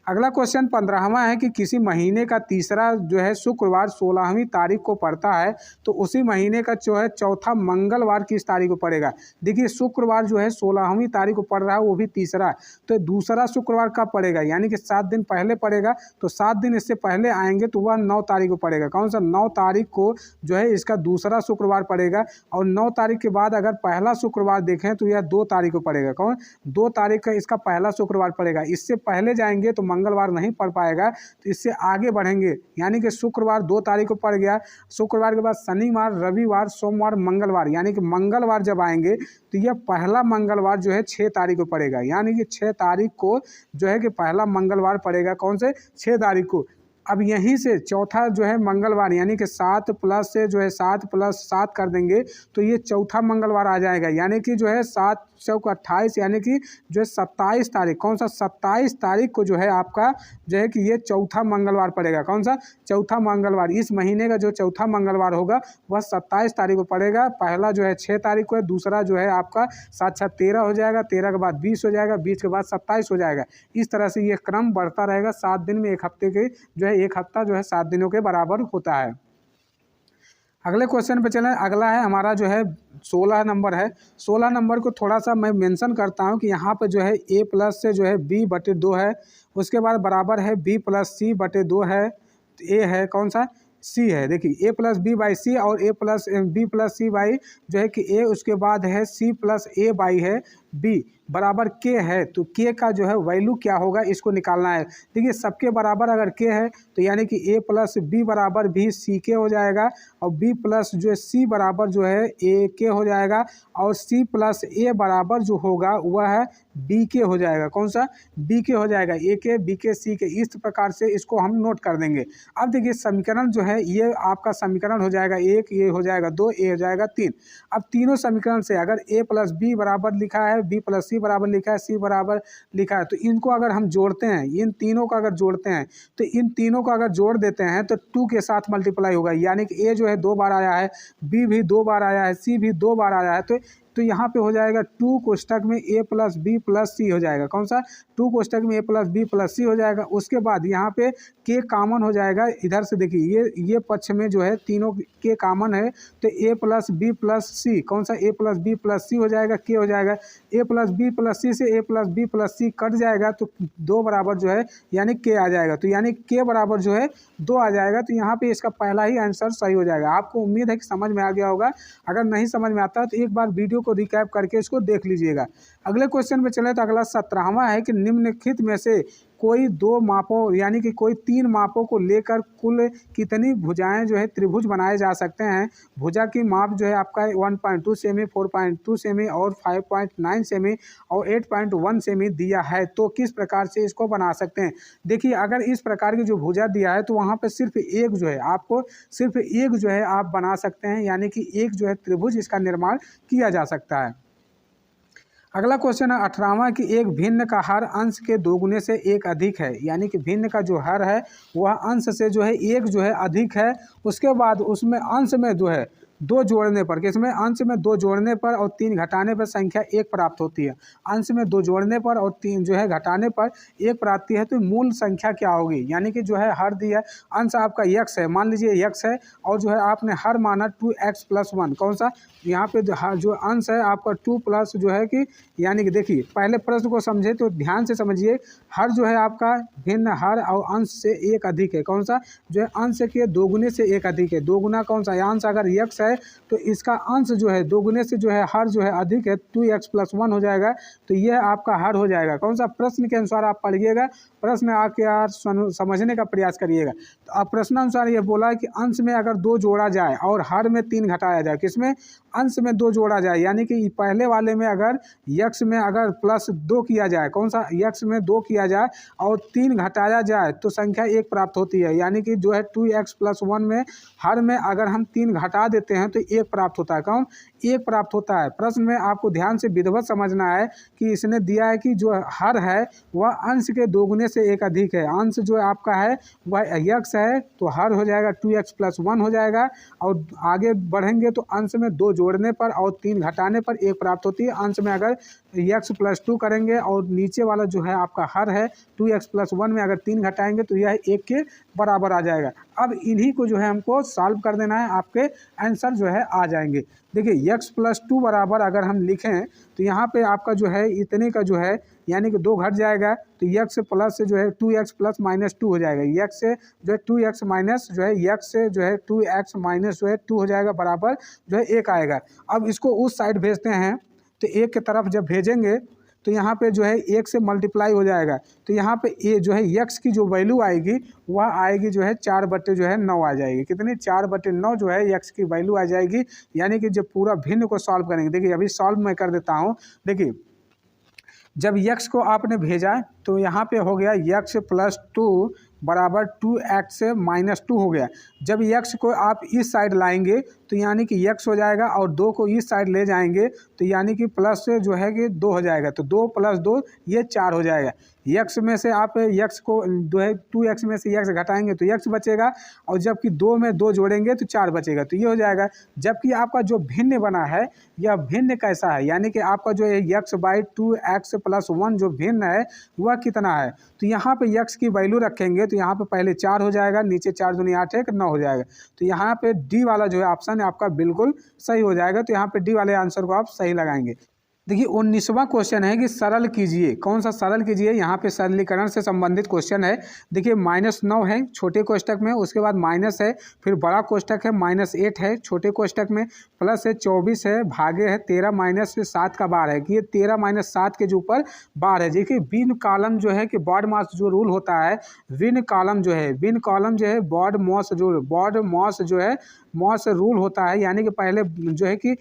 Speaker 1: अगला क्वेश्चन 15वां है कि किसी महीने का तीसरा जो है शुक्रवार 16वीं तारीख को पड़ता है तो उसी महीने का जो है चौथा मंगलवार किस तारीख को पड़ेगा। देखिए शुक्रवार जो है 16वीं तारीख को पड़ रहा है वो भी तीसरा, तो दूसरा शुक्रवार कब पड़ेगा यानी कि 7 दिन पहले पड़ेगा। तो 7 दिन इससे पहले आएंगे तो वह 9 तारीख को पड़ेगा। कौन सा 9 तारीख को जो है इसका दूसरा शुक्रवार पड़ेगा। और 9 तारीख के बाद अगर पहला शुक्रवार देखें तो यह 2 तारीख को पड़ेगा। कौन 2 तारीख का इसका पहला शुक्रवार पड़ेगा। इससे पहले जाएंगे तो मंगलवार नहीं पड़ पाएगा, तो इससे आगे बढ़ेंगे यानी कि शुक्रवार 2 तारीख को पड़ गया। शुक्रवार के बाद शनिवार, रविवार, सोमवार, मंगलवार यानी कि मंगलवार जब आएंगे तो यह पहला मंगलवार जो है 6 तारीख को पड़ेगा। यानी कि 6 तारीख को जो है कि पहला मंगलवार पड़ेगा। कौन से 6 तारीख को। अब यहीं से चौथा जो है मंगलवार यानी कि 7 प्लस से जो है 7 प्लस 7 कर देंगे तो ये चौथा मंगलवार आ जाएगा। यानी कि जो है 7 चौक 28 यानी कि जो है 27 तारीख, कौन सा 27 तारीख को जो है आपका जो है कि ये चौथा मंगलवार पड़ेगा। कौन सा चौथा मंगलवार। इस महीने का जो चौथा मंगलवार होगा वह 27 तारीख को पड़ेगा। पहला जो है 6 तारीख को है, दूसरा जो है आपका 7 7 13 हो जाएगा, 13 के बाद 20 हो जाएगा, 20 के बाद 27 हो जाएगा। इस तरह से ये क्रम बढ़ता रहेगा। 7 दिन में एक हफ्ते के जो है एक हफ्ता जो है 7 दिनों के बराबर होता है। अगले क्वेश्चन पे चलें। अगला है हमारा जो है 16 नंबर है। 16 नंबर को थोड़ा सा मैं मेंशन करता हूँ कि यहाँ पे जो है a प्लस से जो है b/2 है, उसके बाद बराबर है b प्लस c/2 है, a है कौन सा c है। देखिए a plus B by C और a plus B plus C by जो है कि a, उसके बाद है c प्लस a बाई है b बराबर k है। तो k का जो है वैल्यू क्या होगा इसको निकालना है। देखिए सबके बराबर अगर k है तो यानी कि a प्लस बी बराबर भी सी के हो जाएगा और b प्लस जो है c बराबर जो है a के हो जाएगा और c प्लस a बराबर जो होगा वह है b के हो जाएगा। कौन सा b के हो जाएगा, a के b के c के। इस प्रकार से इसको हम नोट कर देंगे। अब देखिए समीकरण जो है ये आपका समीकरण हो जाएगा 1, ये हो जाएगा 2, ये हो जाएगा 3। अब तीनों समीकरण से अगर a प्लस बी बराबर लिखा है, b प्लस सी बराबर लिखा है, c बराबर लिखा है, तो इनको अगर हम जोड़ते हैं, इन तीनों को अगर जोड़ते हैं तो इन तीनों को अगर जोड़ देते हैं तो 2 के साथ मल्टीप्लाई होगा। यानी कि a जो है 2 बार आया है, b भी 2 बार आया है, c भी 2 बार आया है, तो यहाँ पे हो जाएगा 2 कोष्टक में a plus B plus C हो जाएगा। कौन सा 2 कोष्टक में a plus B plus C हो जाएगा। उसके बाद यहाँ पे k कॉमन हो जाएगा। इधर से देखिए ये पक्ष में जो है तीनों k कॉमन है तो a plus B plus C, कौन सा a plus B plus C हो जाएगा, k हो जाएगा। a plus B plus C से a plus B plus C cut जाएगा तो 2 बराबर जो है यानी k आ जाएगा। तो यानी k बराबर जो है 2 आ जाएगा। तो यहाँ पे इसका पहला ही आंसर सही हो जाएगा। आपको उम्मीद है कि समझ में आ गया होगा। अगर नहीं समझ में आता तो एक बार वीडियो को रिकैप करके इसको देख लीजिएगा। अगले क्वेश्चन पे चले तो अगला 17वां है कि निम्नलिखित में से कोई 2 मापों यानी कि कोई 3 मापों को लेकर कुल कितनी भुजाएं जो है त्रिभुज बनाए जा सकते हैं। भुजा की माप जो है आपका 1.2 सेमी, 4.2 सेमी और 5.9 सेमी और 8.1 सेमी दिया है। तो किस प्रकार से इसको बना सकते हैं। देखिए अगर इस प्रकार की जो भुजा दिया है तो वहाँ पर सिर्फ एक जो है आपको सिर्फ एक जो है आप बना सकते हैं, यानी कि एक जो है त्रिभुज इसका निर्माण किया जा सकता है। अगला क्वेश्चन है 18वां कि एक भिन्न का हर अंश के दोगुने से एक अधिक है। यानी कि भिन्न का जो हर है वह अंश से जो है एक जो है अधिक है। उसके बाद उसमें अंश में जो है 2 जोड़ने पर, किसमें अंश में 2 जोड़ने पर और 3 घटाने पर संख्या 1 प्राप्त होती है। अंश में 2 जोड़ने पर और 3 जो है घटाने पर 1 प्राप्ति है तो मूल संख्या क्या होगी। यानी कि जो है हर दिया अंश आपका x है, मान लीजिए x है और जो है आपने हर माना 2x + 1। कौन सा यहाँ पे जो अंश है आपका 2 प्लस जो है कि यानी कि देखिए पहले प्रश्न को समझे तो ध्यान से समझिए। हर जो है आपका भिन्न हर और अंश से एक अधिक है। कौन सा जो है अंश के दोगुने से एक अधिक है। दोगुना कौन सा, अंश अगर x है तो इसका अंश जो है दोगुने से जो है हर जो है अधिक है 2x + 1 हो जाएगा। तो यह आपका हर हो जाएगा। कौन सा प्रश्न के अनुसार आप पढ़िएगा, प्रश्न आके यार समझने का प्रयास करिएगा। तो अब प्रश्नानुसार ये बोला है कि अंश में अगर 2 जोड़ा जाए और हर में 3 घटाया जाए। किसमें अंश में 2 जोड़ा जाए, यानी कि पहले वाले में अगर x में अगर +2 किया जाए, कौन सा x में 2 किया जाए और 3 घटाया जाए तो संख्या 1 प्राप्त होती है। यानी कि जो है 2x + 1 में हर में अगर हम 3 घटा देते हैं तो 1 प्राप्त होता है। कौन 1 प्राप्त होता है। प्रश्न में आपको ध्यान से विधिवत समझना है कि इसने दिया है कि जो हर है वह अंश के दोगुने से एक अधिक है। अंश जो आपका है वह x है तो हर हो जाएगा 2x + 1 हो जाएगा। और आगे बढ़ेंगे तो अंश में 2 जोड़ने पर और 3 घटाने पर 1 प्राप्त होती है। अंश में अगर x + 2 करेंगे और नीचे वाला जो है आपका हर है 2x + 1 में अगर 3 घटाएंगे तो यह 1 के बराबर आ जाएगा। अब इन्हीं को जो है हमको सॉल्व कर देना है, आपके आंसर जो है आ जाएंगे। देखिए x + 2 बराबर अगर हम लिखें तो यहाँ पे आपका जो है इतने का जो है यानी कि 2 घट जाएगा तो x प्लस से जो है 2x + -2 हो जाएगा। x से जो है 2x माइनस जो है x से जो है 2x माइनस जो है 2 हो जाएगा बराबर जो है 1 आएगा। अब इसको उस साइड भेजते हैं तो 1 की तरफ जब भेजेंगे तो यहाँ पे जो है 1 से मल्टीप्लाई हो जाएगा। तो यहाँ पे ये जो है x की जो वैल्यू आएगी वह आएगी जो है 4/9 आ जाएगी। कितनी 4/9 जो है x की वैल्यू आ जाएगी। यानी कि जब पूरा भिन्न को सॉल्व करेंगे, देखिए अभी सॉल्व मैं कर देता हूँ। देखिए जब x को आपने भेजा तो यहाँ पे हो गया x + 2 बराबर 2x - 2 हो गया। जब x को आप इस साइड लाएंगे तो यानी कि x हो जाएगा और 2 को इस साइड ले जाएंगे तो यानी कि प्लस से जो है कि 2 हो जाएगा। तो 2 + 2 ये 4 हो जाएगा। यक्स में से आप यक्स को जो है 2x में से यक्स घटाएंगे तो यक्स बचेगा, और जबकि 2 में 2 जोड़ेंगे तो 4 बचेगा, तो ये हो जाएगा। जबकि आपका जो भिन्न बना है यह भिन्न कैसा है, यानी कि आपका जो है x/2x+1 जो भिन्न है वह कितना है। तो यहाँ पे x की वैल्यू रखेंगे तो यहाँ पे पहले 4 हो जाएगा, नीचे 4 दूनी 8 है, 9 हो जाएगा। तो यहाँ पे डी वाला जो है ऑप्शन आपका बिल्कुल सही हो जाएगा। तो यहाँ पे डी वाले आंसर को आप सही लगाएंगे। देखिए 19वां क्वेश्चन है कि सरल कीजिए। कौन सा सरल कीजिए, यहाँ पे सरलीकरण से संबंधित क्वेश्चन है। देखिए -9 है छोटे कोष्टक में, उसके बाद माइनस है, फिर बड़ा कोष्टक है -8 है छोटे कोष्टक में, प्लस है 24 है, भागे है 13 - 7 का बार है कि ये 13 - 7 के जो ऊपर बार है। देखिए बिन कॉलम जो है कि बॉड मास जो रूल होता है, विन कॉलम जो है बॉड मॉस जो है मॉस रूल होता है, यानी कि पहले जो है कि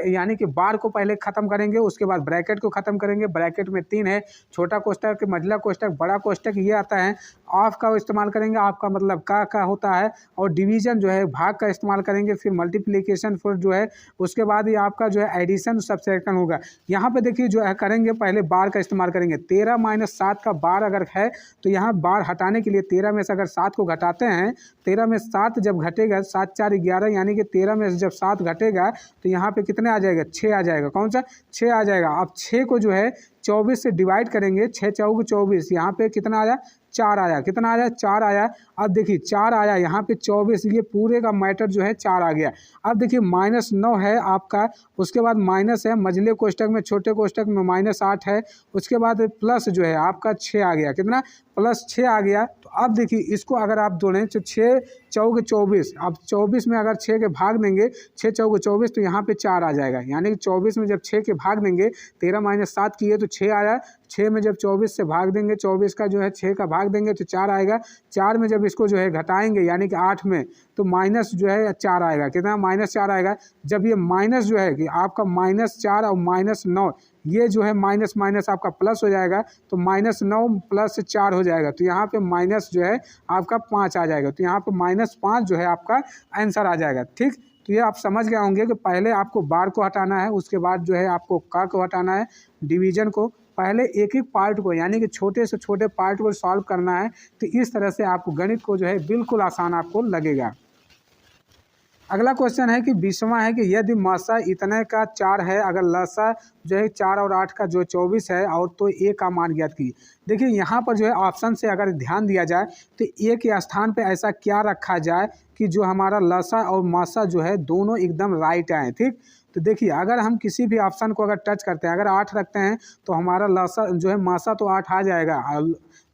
Speaker 1: यानी कि बार को पहले खत्म करेंगे, उसके बाद ब्रैकेट को खत्म करेंगे। ब्रैकेट में 3 है, छोटा कोष्टक, मझला कोष्टक, बड़ा कोष्टक ये आता है। ऑफ का इस्तेमाल करेंगे, ऑफ का मतलब का होता है, और डिवीजन जो है भाग का इस्तेमाल करेंगे, फिर मल्टीप्लिकेशन फिर जो है उसके बाद ये आपका जो है एडिशन सब्सट्रैक्शन होगा। यहाँ पे देखिए जो है करेंगे पहले बार का इस्तेमाल करेंगे। 13 - 7 का बार अगर है तो यहाँ बार हटाने के लिए 13 में से अगर 7 को घटाते हैं, 13 में 7 जब घटेगा 7 - 4 = 11, यानी कि 13 में से जब 7 घटेगा तो यहाँ पे कितने आ जाएगा, 6 आ जाएगा। कौन सा 6 आ जाएगा। अब 6 को जो है 24 से डिवाइड करेंगे, 6 × 4 = 24, यहाँ पे कितना आया, 4 आया। कितना आया, 4 आया। अब देखिए 4 आया, यहाँ पे 24, ये पूरे का मैटर जो है 4 आ गया। अब देखिए -9 है आपका, उसके बाद माइनस है मझले कोष्टक में, छोटे कोष्टक में -8 है, उसके बाद प्लस जो है आपका 6 आ गया। कितना, +6 आ गया। तो अब देखिए इसको अगर आप जोड़ें तो 6 × 4 = 24, अब 24 में अगर 6 के भाग देंगे, 6 × 4 = 24, तो यहाँ पे 4 आ जाएगा। यानी कि 24 में जब 6 के भाग देंगे, 13 - 7 किए तो 6 आया। 6 में जब 24 से भाग देंगे, 24 का जो है 6 का भाग देंगे तो 4 आएगा। 4 में जब इसको जो है घटाएंगे यानी कि 8 में, तो माइनस जो है 4 आएगा। कितना, -4 आएगा। जब ये माइनस जो है कि आपका -4 और -9 ये जो है माइनस माइनस आपका प्लस हो जाएगा, तो -9 + 4 हो जाएगा। तो यहाँ पे माइनस जो है आपका 5 आ जाएगा। तो यहाँ पे -5 जो है आपका आंसर आ जाएगा। ठीक, तो ये आप समझ गए होंगे कि पहले आपको बार को हटाना है, उसके बाद जो है आपको का को हटाना है, डिवीजन को, पहले एक एक पार्ट को यानी कि छोटे से छोटे पार्ट को सॉल्व करना है। तो इस तरह से आपको गणित को जो है बिल्कुल आसान आपको लगेगा। अगला क्वेश्चन है कि 20वां है कि यदि मासा इतने का 4 है, अगर लसा जो है 4 और 8 का जो 24 है, और तो ए का मान ज्ञात कीजिए। देखिए यहाँ पर जो है ऑप्शन से अगर ध्यान दिया जाए तो ए के स्थान पे ऐसा क्या रखा जाए कि जो हमारा लसा और मासा जो है दोनों एकदम राइट आए। ठीक, तो देखिए अगर हम किसी भी ऑप्शन को अगर टच करते हैं, अगर 8 रखते हैं तो हमारा लसा जो है मासा तो 8 आ जाएगा,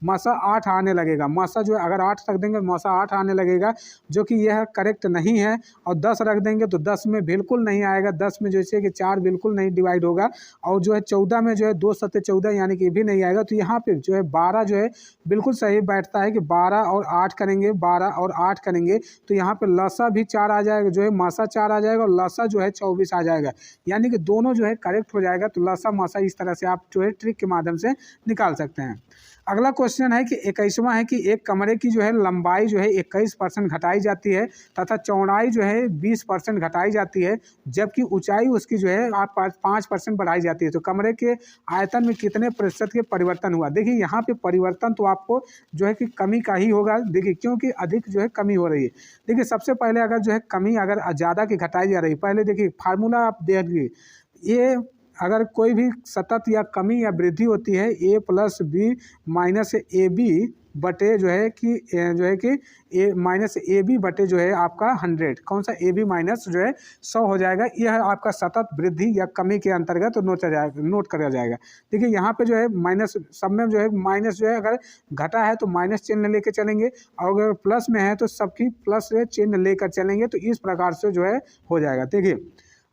Speaker 1: मासा 8 आने लगेगा। मासा जो है अगर 8 रख देंगे मासा 8 आने लगेगा, जो कि यह करेक्ट नहीं है। और 10 रख देंगे तो 10 में बिल्कुल नहीं आएगा। 10 में जैसे कि 4 बिल्कुल नहीं डिवाइड होगा। और जो है 14 में जो है 2 × 7 = 14, यानी कि भी नहीं आएगा। तो यहाँ पे जो है 12 जो है बिल्कुल सही बैठता है कि 12 और 8 करेंगे, 12 और 8 करेंगे तो यहाँ पे लसा भी 4 आ जाएगा, जो है मासा 4 आ जाएगा, और लसा जो है 24 आ जाएगा। यानी कि दोनों जो है करेक्ट हो जाएगा। तो लसा मासा इस तरह से आप जो है ट्रिक के माध्यम से निकाल सकते हैं। अगला क्वेश्चन है कि 21वां है कि एक कमरे की जो है लंबाई जो है 21% घटाई जाती है तथा चौड़ाई जो है 20% घटाई जाती है, जबकि ऊंचाई उसकी जो है आप 5% बढ़ाई जाती है। तो कमरे के आयतन में कितने प्रतिशत के परिवर्तन हुआ। देखिए यहाँ पे परिवर्तन तो आपको जो है कि कमी का ही होगा। देखिए क्योंकि अधिक जो है कमी हो रही है। देखिए सबसे पहले अगर जो है कमी अगर ज़्यादा की घटाई जा रही है, पहले देखिए फार्मूला आप देखिए, ये अगर कोई भी सतत या कमी या वृद्धि होती है a + b - ab बटे जो है कि -ab बटे जो है आपका 100, कौन सा ab माइनस जो है 100 हो जाएगा। यह आपका सतत वृद्धि या कमी के अंतर्गत नोट करा जाएगा। देखिए यहाँ पे जो है माइनस, सब में जो है माइनस जो है अगर घटा है तो माइनस चिन्ह लेकर चलेंगे, और अगर प्लस में है तो सबकी प्लस चिन्ह लेकर चलेंगे। तो इस प्रकार से जो है हो जाएगा। देखिए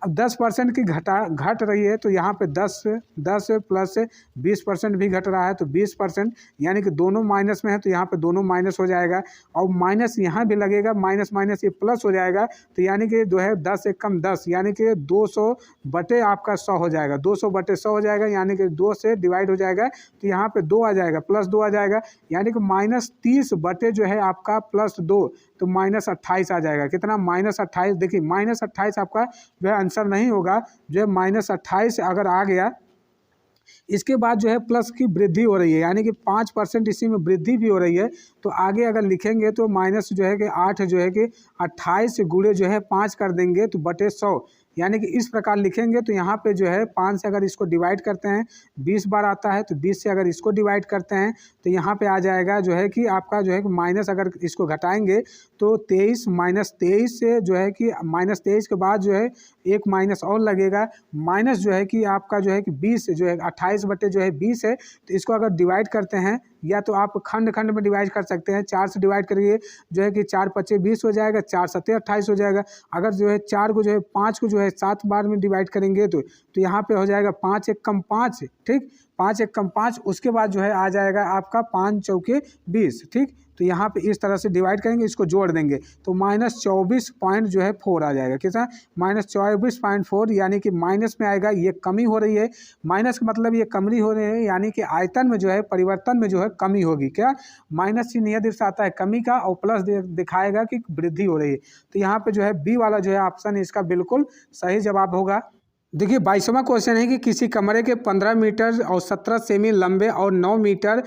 Speaker 1: अब 10% की घट रही है तो यहाँ पे 10 + 20% भी घट रहा है, तो 20%, यानी कि दोनों माइनस में है तो यहाँ पे दोनों माइनस हो जाएगा। और माइनस यहाँ भी लगेगा, माइनस माइनस ये प्लस हो जाएगा। तो यानी कि जो है 10 × 1 = 10, यानी कि 200 बटे आपका 100 हो जाएगा। 200 बटे 100 हो जाएगा, यानी कि 2 से डिवाइड हो जाएगा। तो यहाँ पे 2 आ जाएगा, +2 आ जाएगा, यानी कि -30 बटे जो है आपका +2, तो -28 आ जाएगा। कितना, -28। देखिए -28 आपका जो है आंसर नहीं होगा। जो है -28 अगर आ गया इसके बाद जो है प्लस की वृद्धि हो रही है, यानी कि 5% इसी में वृद्धि भी हो रही है। तो आगे अगर लिखेंगे तो माइनस जो है कि 8 जो है कि 28 गुणे जो है 5 कर देंगे तो बटे 100, यानी कि इस प्रकार लिखेंगे। तो यहाँ पे जो है 5 से अगर इसको डिवाइड करते हैं 20 बार आता है, तो 20 से अगर इसको डिवाइड करते हैं तो यहाँ पे आ जाएगा जो है कि आपका जो है कि माइनस, अगर इसको घटाएंगे तो 23 माइनस 23 से जो है कि माइनस 23 के बाद जो है एक माइनस और लगेगा, माइनस जो है कि आपका जो है कि 20 जो है 28 बटे जो है 20 है। तो इसको अगर डिवाइड करते हैं, या तो आप खंड खंड में डिवाइड कर सकते हैं, 4 से डिवाइड करिए जो है कि 4 पच्चे 20 हो जाएगा, 4 सत्ते 28 हो जाएगा। अगर जो है 4 को जो है 5 को जो है 7 बार में डिवाइड करेंगे तो यहाँ पे हो जाएगा 5 एक कम 5, ठीक, 5 एक कम 5। उसके बाद जो है आ जाएगा आपका 5 चौके 20, ठीक। तो यहाँ पे इस तरह से डिवाइड करेंगे, इसको जोड़ देंगे तो -24.4 आ जाएगा। कितना? -24.4, यानी कि माइनस में आएगा, ये कमी हो रही है। माइनस का मतलब ये कमी हो रही है, यानी कि आयतन में जो है परिवर्तन में जो है कमी होगी। क्या? माइनस चिन्ह यह दर्शाता है कमी का, और प्लस दिखाएगा कि वृद्धि हो रही है। तो यहाँ पे जो है बी वाला जो है ऑप्शन इसका बिल्कुल सही जवाब होगा। देखिए 22वां क्वेश्चन है कि किसी कमरे के 15 मीटर और 17 सेमी लंबे और 9 मीटर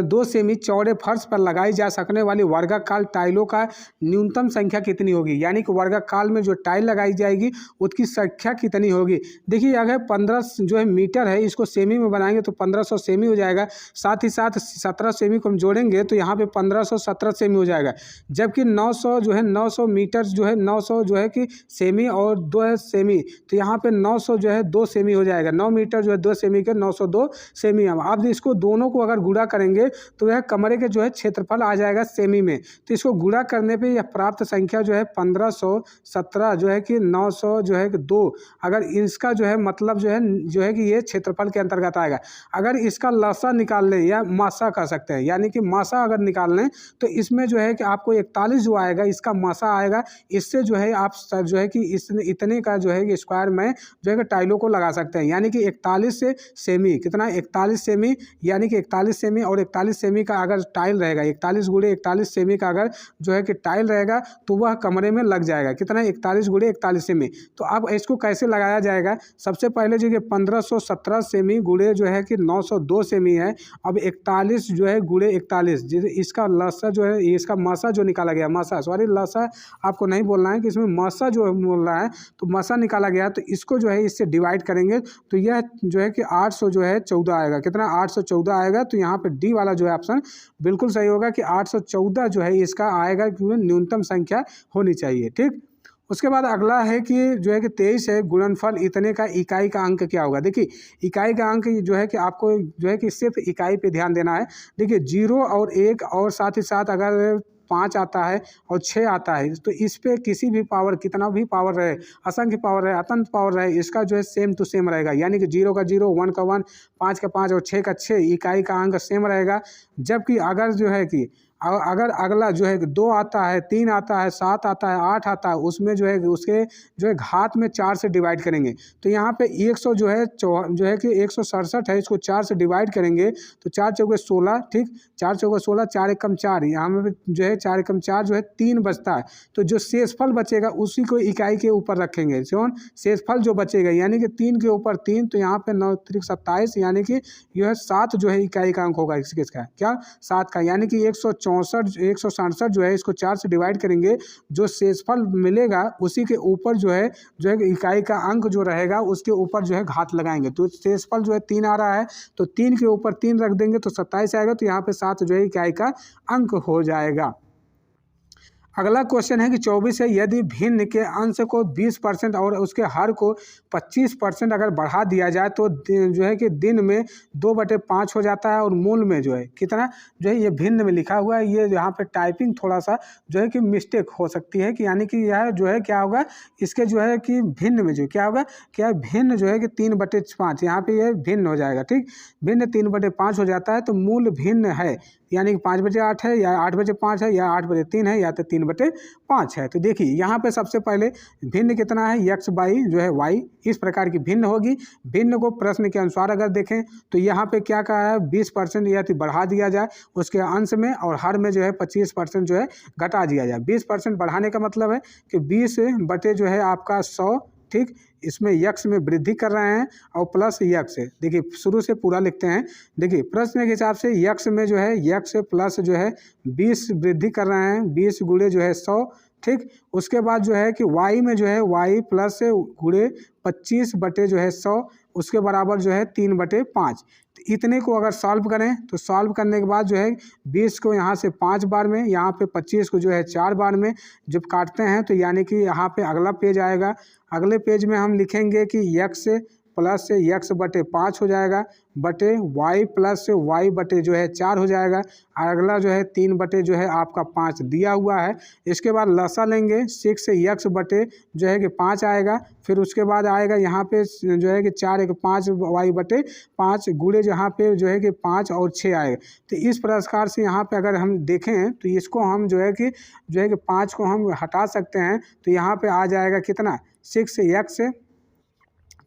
Speaker 1: 2 सेमी चौड़े फर्श पर लगाई जा सकने वाली वर्गाकार टाइलों का न्यूनतम संख्या कितनी होगी, यानी कि वर्गाकार में जो टाइल लगाई जाएगी उसकी संख्या कितनी होगी। देखिए अगर 15 जो है मीटर है, इसको सेमी में बनाएंगे तो 1500 सेमी हो जाएगा, साथ ही साथ 17 सेमी को हम जोड़ेंगे तो यहाँ पे 1517 सेमी हो जाएगा। जबकि 900 जो है 900 मीटर जो है 900 जो है कि सेमी और 2 है सेमी, तो यहाँ पे 900 जो है 2 सेमी हो जाएगा। 9 मीटर जो है 2 सेमी के 902 सेमी। अब इसको दोनों को अगर गुणा करेंगे तो यह कमरे के जो है क्षेत्रफल आ जाएगा सेमी में। तो इसको गुणा करने पे यह प्राप्त संख्या जो है 1517 जो है कि 900 जो है कि 2, अगर इसका जो है मतलब जो है कि ये क्षेत्रफल के अंतर्गत आएगा। अगर इसका लसा निकाल लें या मासा कर सकते हैं, यानी कि मासा अगर निकाल लें तो इसमें जो है कि आपको 41 जो आएगा इसका मासा आएगा। इससे जो है आप जो है कि इतने का जो है कि स्क्वायर में जो है कि टाइलों को लगा सकते हैं, यानी कि 41 से सेमी, कितना 41 सेमी, यानी कि 41 सेमी और 41 सेमी का अगर टाइल रहेगा, 41 गुणे 41 सेमी का अगर जो है कि टाइल रहेगा तो वह कमरे में लग जाएगा। कितना? 41 गुणे 41 सेमी। तो अब इसको कैसे लगाया जाएगा? सबसे पहले जो कि 1517 सेमी गुणे जो है कि 902 सेमी है। अब 41 जो है गुणे 41, इसका लसा जो है, इसका मासा जो निकाला गया, मासा सॉरी लसा आपको नहीं बोलना है कि इसमें मासा जो बोल रहा है, तो मासा निकाला गया तो इसको जो है इससे डिवाइड करेंगे तो यह जो है कि 800 जो है 14 आएगा। कितना? 814 आएगा। तो यहाँ पे डी वाला जो है ऑप्शन बिल्कुल सही होगा कि 814 जो है इसका आएगा, क्योंकि न्यूनतम संख्या होनी चाहिए, ठीक। उसके बाद अगला है कि जो है कि 23 है, गुणनफल इतने का इकाई का अंक क्या होगा। देखिए इकाई का अंक जो है कि आपको जो है कि सिर्फ इकाई पे ध्यान देना है। देखिए 0 और 1 और साथ ही साथ अगर 5 आता है और 6 आता है, तो इस पे किसी भी पावर, कितना भी पावर रहे, असंख्य पावर रहे, अनंत पावर रहे, इसका जो है सेम टू सेम रहेगा। यानी कि 0 का 0, 1 का 1, 5 का 5 और 6 का 6 इकाई का अंक सेम रहेगा। जबकि अगर जो है कि अगर अगला जो है 2 आता है, 3 आता है, 7 आता है, 8 आता है, उसमें जो है उसके जो है घात में 4 से डिवाइड करेंगे तो यहाँ पे 100 जो है कि 167 है, इसको 4 से डिवाइड करेंगे तो 4 चौके 16, ठीक, 4 चौके 16, 4 एकम 4, यहाँ में जो है 4 एकम 4 जो है 3 बचता है। तो जो शेषफल बचेगा उसी को इकाई के ऊपर रखेंगे। कौन? शेषफल जो बचेगा, यानी कि 3 के ऊपर 3, तो यहाँ पे 9 3 27, यानी कि जो है 7 जो है इकाई का अंक होगा किसका, क्या 7 का, यानी कि 167 जो है इसको 4 से डिवाइड करेंगे, जो शेषफल मिलेगा उसी के ऊपर जो है इकाई का अंक जो रहेगा उसके ऊपर जो है घात लगाएंगे। तो शेषफल जो है 3 आ रहा है तो 3 के ऊपर 3 रख देंगे तो 27 आएगा। तो यहाँ पे 7 जो है इकाई का अंक हो जाएगा। अगला क्वेश्चन है कि 24 है, यदि भिन्न के अंश को 20% और उसके हर को 25% अगर बढ़ा दिया जाए तो जो है कि दिन में 2/5 हो जाता है, और मूल में जो है कितना, जो है ये भिन्न में लिखा हुआ है, ये यहाँ पे टाइपिंग थोड़ा सा जो है कि मिस्टेक हो सकती है कि, यानी कि यह जो है क्या होगा, इसके जो है कि भिन्न में जो क्या होगा, क्या भिन्न जो है कि 3/5, यहाँ पे ये भिन्न हो जाएगा, ठीक, भिन्न 3/5 हो जाता है। तो मूल भिन्न है, यानी कि 5/8 है, या 8/5 है, या 8/3 है, या तो 3/5 है। तो देखिए यहाँ पे सबसे पहले भिन्न कितना है, x बाई जो है y, इस प्रकार की भिन्न होगी। भिन्न को प्रश्न के अनुसार अगर देखें तो यहाँ पे क्या कहा है, 20% या तो बढ़ा दिया जाए उसके अंश में, और हर में जो है 25% जो है घटा दिया जाए। 20% बढ़ाने का मतलब है कि 20 बटे जो है आपका 100, ठीक, इसमें यक्स में वृद्धि कर रहे हैं और प्लस यक्स है। देखिए शुरू से पूरा लिखते हैं। देखिए प्रश्न के हिसाब से यक्स में जो है यक्स प्लस जो है 20 वृद्धि कर रहे हैं, 20 गुणे जो है 100, ठीक। उसके बाद जो है कि वाई में जो है वाई प्लस गुणे 25 बटे जो है 100, उसके बराबर जो है 3/5। तो इतने को अगर सॉल्व करें तो सॉल्व करने के बाद जो है 20 को यहाँ से 5 बार में, यहाँ पे 25 को जो है 4 बार में जब काटते हैं तो यानी कि यहाँ पे अगला पेज आएगा। अगले पेज में हम लिखेंगे कि यक्स प्लस यक्स बटे 5 हो जाएगा, बटे वाई प्लस वाई बटे जो है 4 हो जाएगा, और अगला जो है 3 बटे जो है आपका 5 दिया हुआ है। इसके बाद लसा लेंगे, 6 यक्स बटे जो है कि 5 आएगा, फिर उसके बाद आएगा यहाँ पे जो है कि 4 एक 5 वाई बटे 5 गुणे जहाँ पे जो है कि 5 और 6 आएगा। तो इस प्रकार से यहाँ पे अगर हम देखें तो इसको हम जो है कि 5 को हम हटा सकते हैं, तो यहाँ पे आ जाएगा कितना 6 यक्स।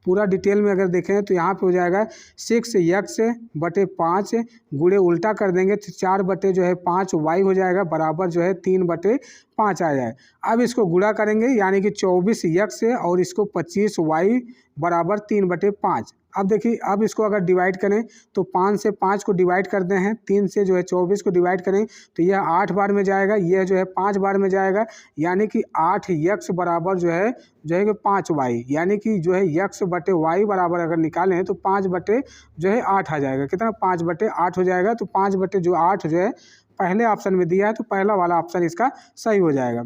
Speaker 1: पूरा डिटेल में अगर देखें तो यहाँ पे हो जाएगा 6 यक्स बटे 5 गुणे उल्टा कर देंगे तो 4 बटे जो है 5 वाई हो जाएगा, बराबर जो है 3/5 आ जाए। अब इसको गुणा करेंगे यानी कि 24 यक्स और इसको 25 वाई बराबर 3/5। अब देखिए, अब इसको अगर डिवाइड करें तो 5 से 5 को डिवाइड करते हैं, 3 से जो है 24 को डिवाइड करें तो यह 8 बार में जाएगा, यह जो है 5 बार में जाएगा, यानी कि 8 यक्स बराबर जो है कि 5 वाई, यानी कि जो है यक्स बटे वाई बराबर अगर निकालें तो 5 बटे जो है 8 आ जाएगा। कितना 5 बटे 8 हो जाएगा। तो 5 बटे जो 8 जो है पहले ऑप्शन में दिया है, तो पहला वाला ऑप्शन इसका सही हो जाएगा।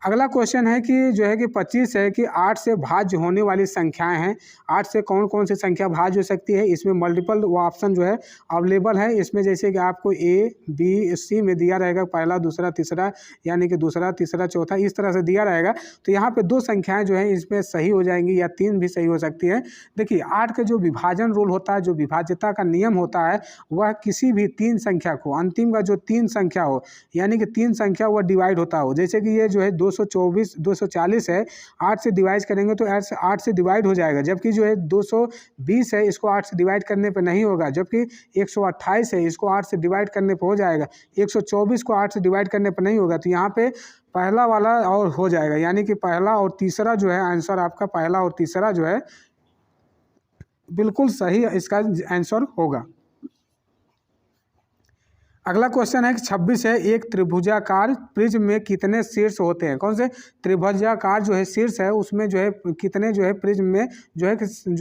Speaker 1: अगला क्वेश्चन है कि जो है कि 25 है कि 8 से भाज्य होने वाली संख्याएं हैं। 8 से कौन कौन सी संख्या भाज्य हो सकती है, इसमें मल्टीपल वो ऑप्शन जो है अवेलेबल है। इसमें जैसे कि आपको ए बी सी में दिया रहेगा, पहला दूसरा तीसरा, यानी कि दूसरा तीसरा चौथा इस तरह से दिया रहेगा। तो यहाँ पे 2 संख्याएं जो है इसमें सही हो जाएंगी, या 3 भी सही हो सकती है। देखिए 8 का जो विभाजन रूल होता है, जो विभाज्यता का नियम होता है, वह किसी भी 3 संख्या को, अंतिम का जो 3 संख्या हो, यानी कि 3 संख्या वह डिवाइड होता हो। जैसे कि ये जो है 240 है, 8 से डिवाइड करेंगे तो 8 से डिवाइड हो जाएगा, जबकि जो है 220 है इसको 8 से डिवाइड करने पे नहीं होगा, जबकि 128 है इसको 8 से डिवाइड करने पे हो जाएगा, 124 को 8 से डिवाइड करने पे नहीं होगा। तो यहाँ पे पहला वाला और हो जाएगा, यानी कि पहला और तीसरा जो है आंसर आपका, पहला और तीसरा जो है बिल्कुल सही इसका आंसर होगा। अगला क्वेश्चन है कि 26 है, एक त्रिभुजाकार प्रिज्म में कितने शीर्ष होते हैं। कौन से त्रिभुजाकार जो है शीर्ष है उसमें जो है कितने जो है प्रिज्म में जो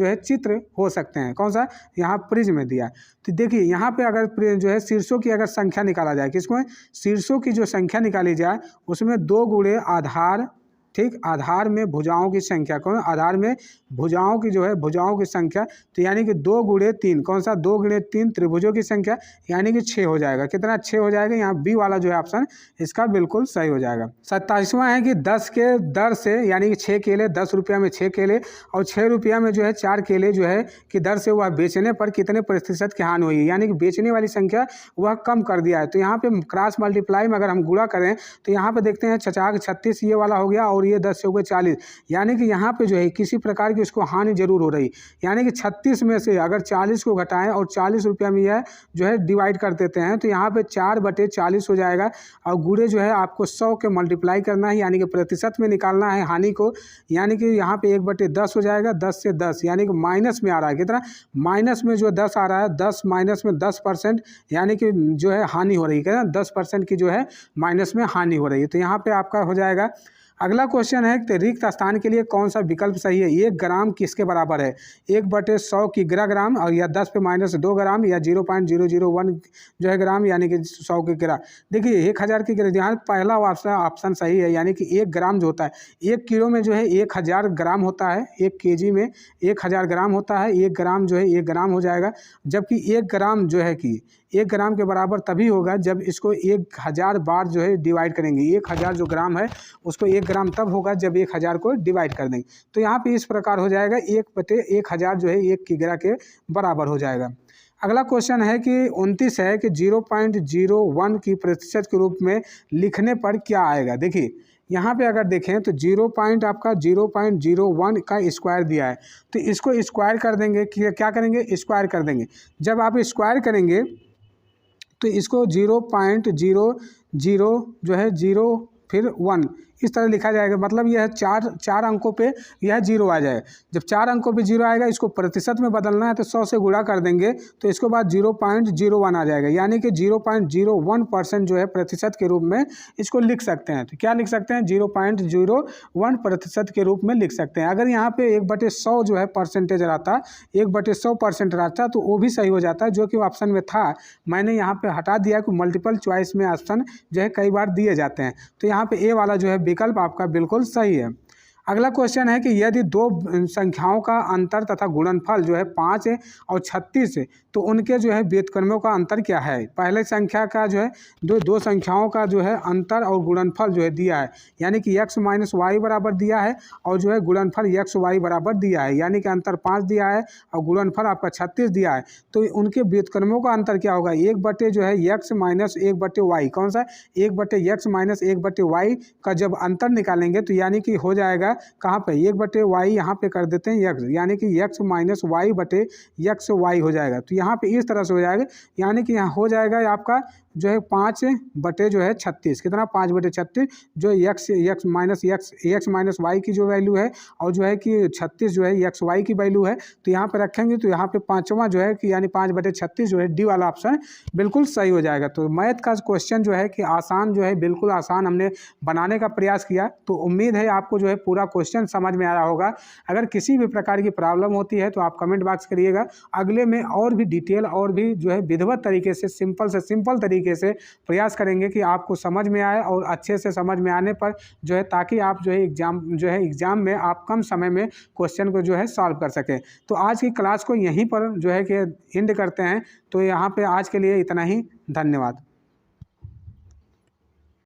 Speaker 1: है चित्र हो सकते हैं। कौन सा, यहाँ प्रिज्म में दिया है। तो देखिए यहाँ पे अगर जो है शीर्षों की अगर संख्या निकाला जाए, किसको, शीर्षों की जो संख्या निकाली जाए उसमें 2 गुणे आधार, ठीक, आधार में भुजाओं की संख्या, कौन, आधार में भुजाओं की जो है भुजाओं की संख्या, तो यानी कि 2 गुणे 3, कौन सा 2 गुणे 3 त्रिभुजों की संख्या, यानी कि 6 हो जाएगा। कितना 6 हो जाएगा, यहाँ बी वाला जो है ऑप्शन इसका बिल्कुल सही हो जाएगा। 27वां है कि 10 के दर से, यानी कि 6 केले 10 रुपया में 6 केले और 6 रुपया में जो है 4 केले जो है कि दर से वह बेचने पर कितने प्रतिशत की हानि हुई है, यानी कि बेचने वाली संख्या वह कम कर दिया है। तो यहाँ पे क्रॉस मल्टीप्लाई में अगर हम गुणा करें तो यहाँ पे देखते हैं 36 ये वाला हो गया और ये 10 से हो गए 40, यानी कि यहाँ पे जो है किसी प्रकार की उसको हानि जरूर हो रही, यानी कि 36 में से अगर 40 को घटाएं और 40 रुपया में यह जो है डिवाइड कर देते हैं तो यहाँ पे 4/40 हो जाएगा, और गुणे जो है आपको 100 के मल्टीप्लाई करना है, यानी कि प्रतिशत में निकालना है हानि को, यानी कि यहाँ पे 1/10 हो जाएगा, 10 से 10 यानी कि माइनस में आ रहा है। कितना माइनस में जो 10 आ रहा है, 10 माइनस में 10%, यानी कि जो है हानि हो रही है, 10% की जो है माइनस में हानि हो रही है। तो यहाँ पे आपका हो जाएगा। अगला क्वेश्चन है कि रिक्त स्थान के लिए कौन सा विकल्प सही है। 1 ग्राम किसके बराबर है, 1/100 की ग्राम, और या 10 पे -2 ग्राम, या 0.001 जो है ग्राम, यानी कि 100 की ग्राम। देखिए 1000 की ग्राम, यहाँ पहला ऑप्शन सही है, यानी कि 1 ग्राम जो होता है 1 किलो में जो है 1000 ग्राम होता है, 1 kg में 1000 ग्राम होता है, 1 ग्राम जो है 1 ग्राम हो जाएगा, जबकि 1 ग्राम जो है कि 1 ग्राम के बराबर तभी होगा जब इसको 1000 बार जो है डिवाइड करेंगे। 1000 जो ग्राम है उसको 1 ग्राम तब होगा जब 1000 को डिवाइड कर देंगे। तो यहाँ पे इस प्रकार हो जाएगा, 1/1000 जो है 1 किग्रा के बराबर हो जाएगा। अगला क्वेश्चन है कि 29 है कि 0.01 की प्रतिशत के रूप में लिखने पर क्या आएगा। देखिए यहाँ पे अगर देखें तो 0.01 का स्क्वायर दिया है, तो इसको स्क्वायर कर देंगे, क्या करेंगे, स्क्वायर कर देंगे। जब आप स्क्वायर करेंगे तो इसको 0.00 जो है 0 फिर 1 इस तरह लिखा जाएगा। मतलब यह चार अंकों पे यह 0 आ जाए। जब 4 अंकों पे 0 आएगा, इसको प्रतिशत में बदलना है तो 100 से गुणा कर देंगे तो इसके बाद 0.01 आ जाएगा, यानी कि 0.01% जो है प्रतिशत के रूप में इसको लिख सकते हैं। तो क्या लिख सकते हैं, 0.01% के रूप में लिख सकते हैं। अगर यहाँ पे 1/100 जो है परसेंटेज रहता, 1/100% रहता तो वो भी सही हो जाता है, जो कि ऑप्शन में था। मैंने यहाँ पे हटा दिया कि मल्टीपल चॉइस में ऑप्शन जो है कई बार दिए जाते हैं। तो यहाँ पे ए वाला जो है विकल्प आपका बिल्कुल सही है। अगला क्वेश्चन है कि यदि दो संख्याओं का अंतर तथा गुणनफल जो है 5 और 36 है तो उनके जो है व्युत्क्रमों का अंतर क्या है। पहले संख्या का जो है दो संख्याओं का जो है अंतर और गुणनफल जो है दिया है, यानी कि x माइनस वाई बराबर दिया है और जो है गुणनफल x y बराबर दिया है, यानी कि अंतर 5 दिया है और गुणनफल आपका 36 दिया है। तो उनके व्युत्क्रमों का अंतर क्या होगा, 1 जो है x माइनस 1/y, कौन सा 1/x माइनस 1/y का जब अंतर निकालेंगे तो यानी कि हो जाएगा कहाँ पे 1/y, यहाँ पे कर देते हैं x, यानी कि x माइनस वाई बटे x वाई हो जाएगा। तो यहाँ पे इस तरह से हो जाएगा, यानी कि यहाँ हो जाएगा आपका जो है 5/36, कितना 5/36 जो x माइनस वाई की जो वैल्यू है और जो है कि 36 जो है x वाई की वैल्यू है। तो यहाँ पे रखेंगे तो यहाँ पे पाँचवा जो है कि यानी 5/36 जो है डी वाला ऑप्शन बिल्कुल सही हो जाएगा। तो मैथ का क्वेश्चन जो है कि आसान जो है बिल्कुल आसान हमने बनाने का प्रयास किया। तो उम्मीद है आपको जो है पूरा क्वेश्चन समझ में आया होगा। अगर किसी भी प्रकार की प्रॉब्लम होती है तो आप कमेंट बॉक्स करिएगा, अगले में और भी डिटेल और भी जो है विधिवत तरीके से सिंपल तरीके से प्रयास करेंगे कि आपको समझ में आए और अच्छे से समझ में आने पर जो है ताकि आप जो है एग्जाम में आप कम समय में क्वेश्चन को जो है सॉल्व कर सकें। तो आज की क्लास को यहीं पर जो है कि एंड करते हैं। तो यहाँ पे आज के लिए इतना ही, धन्यवाद।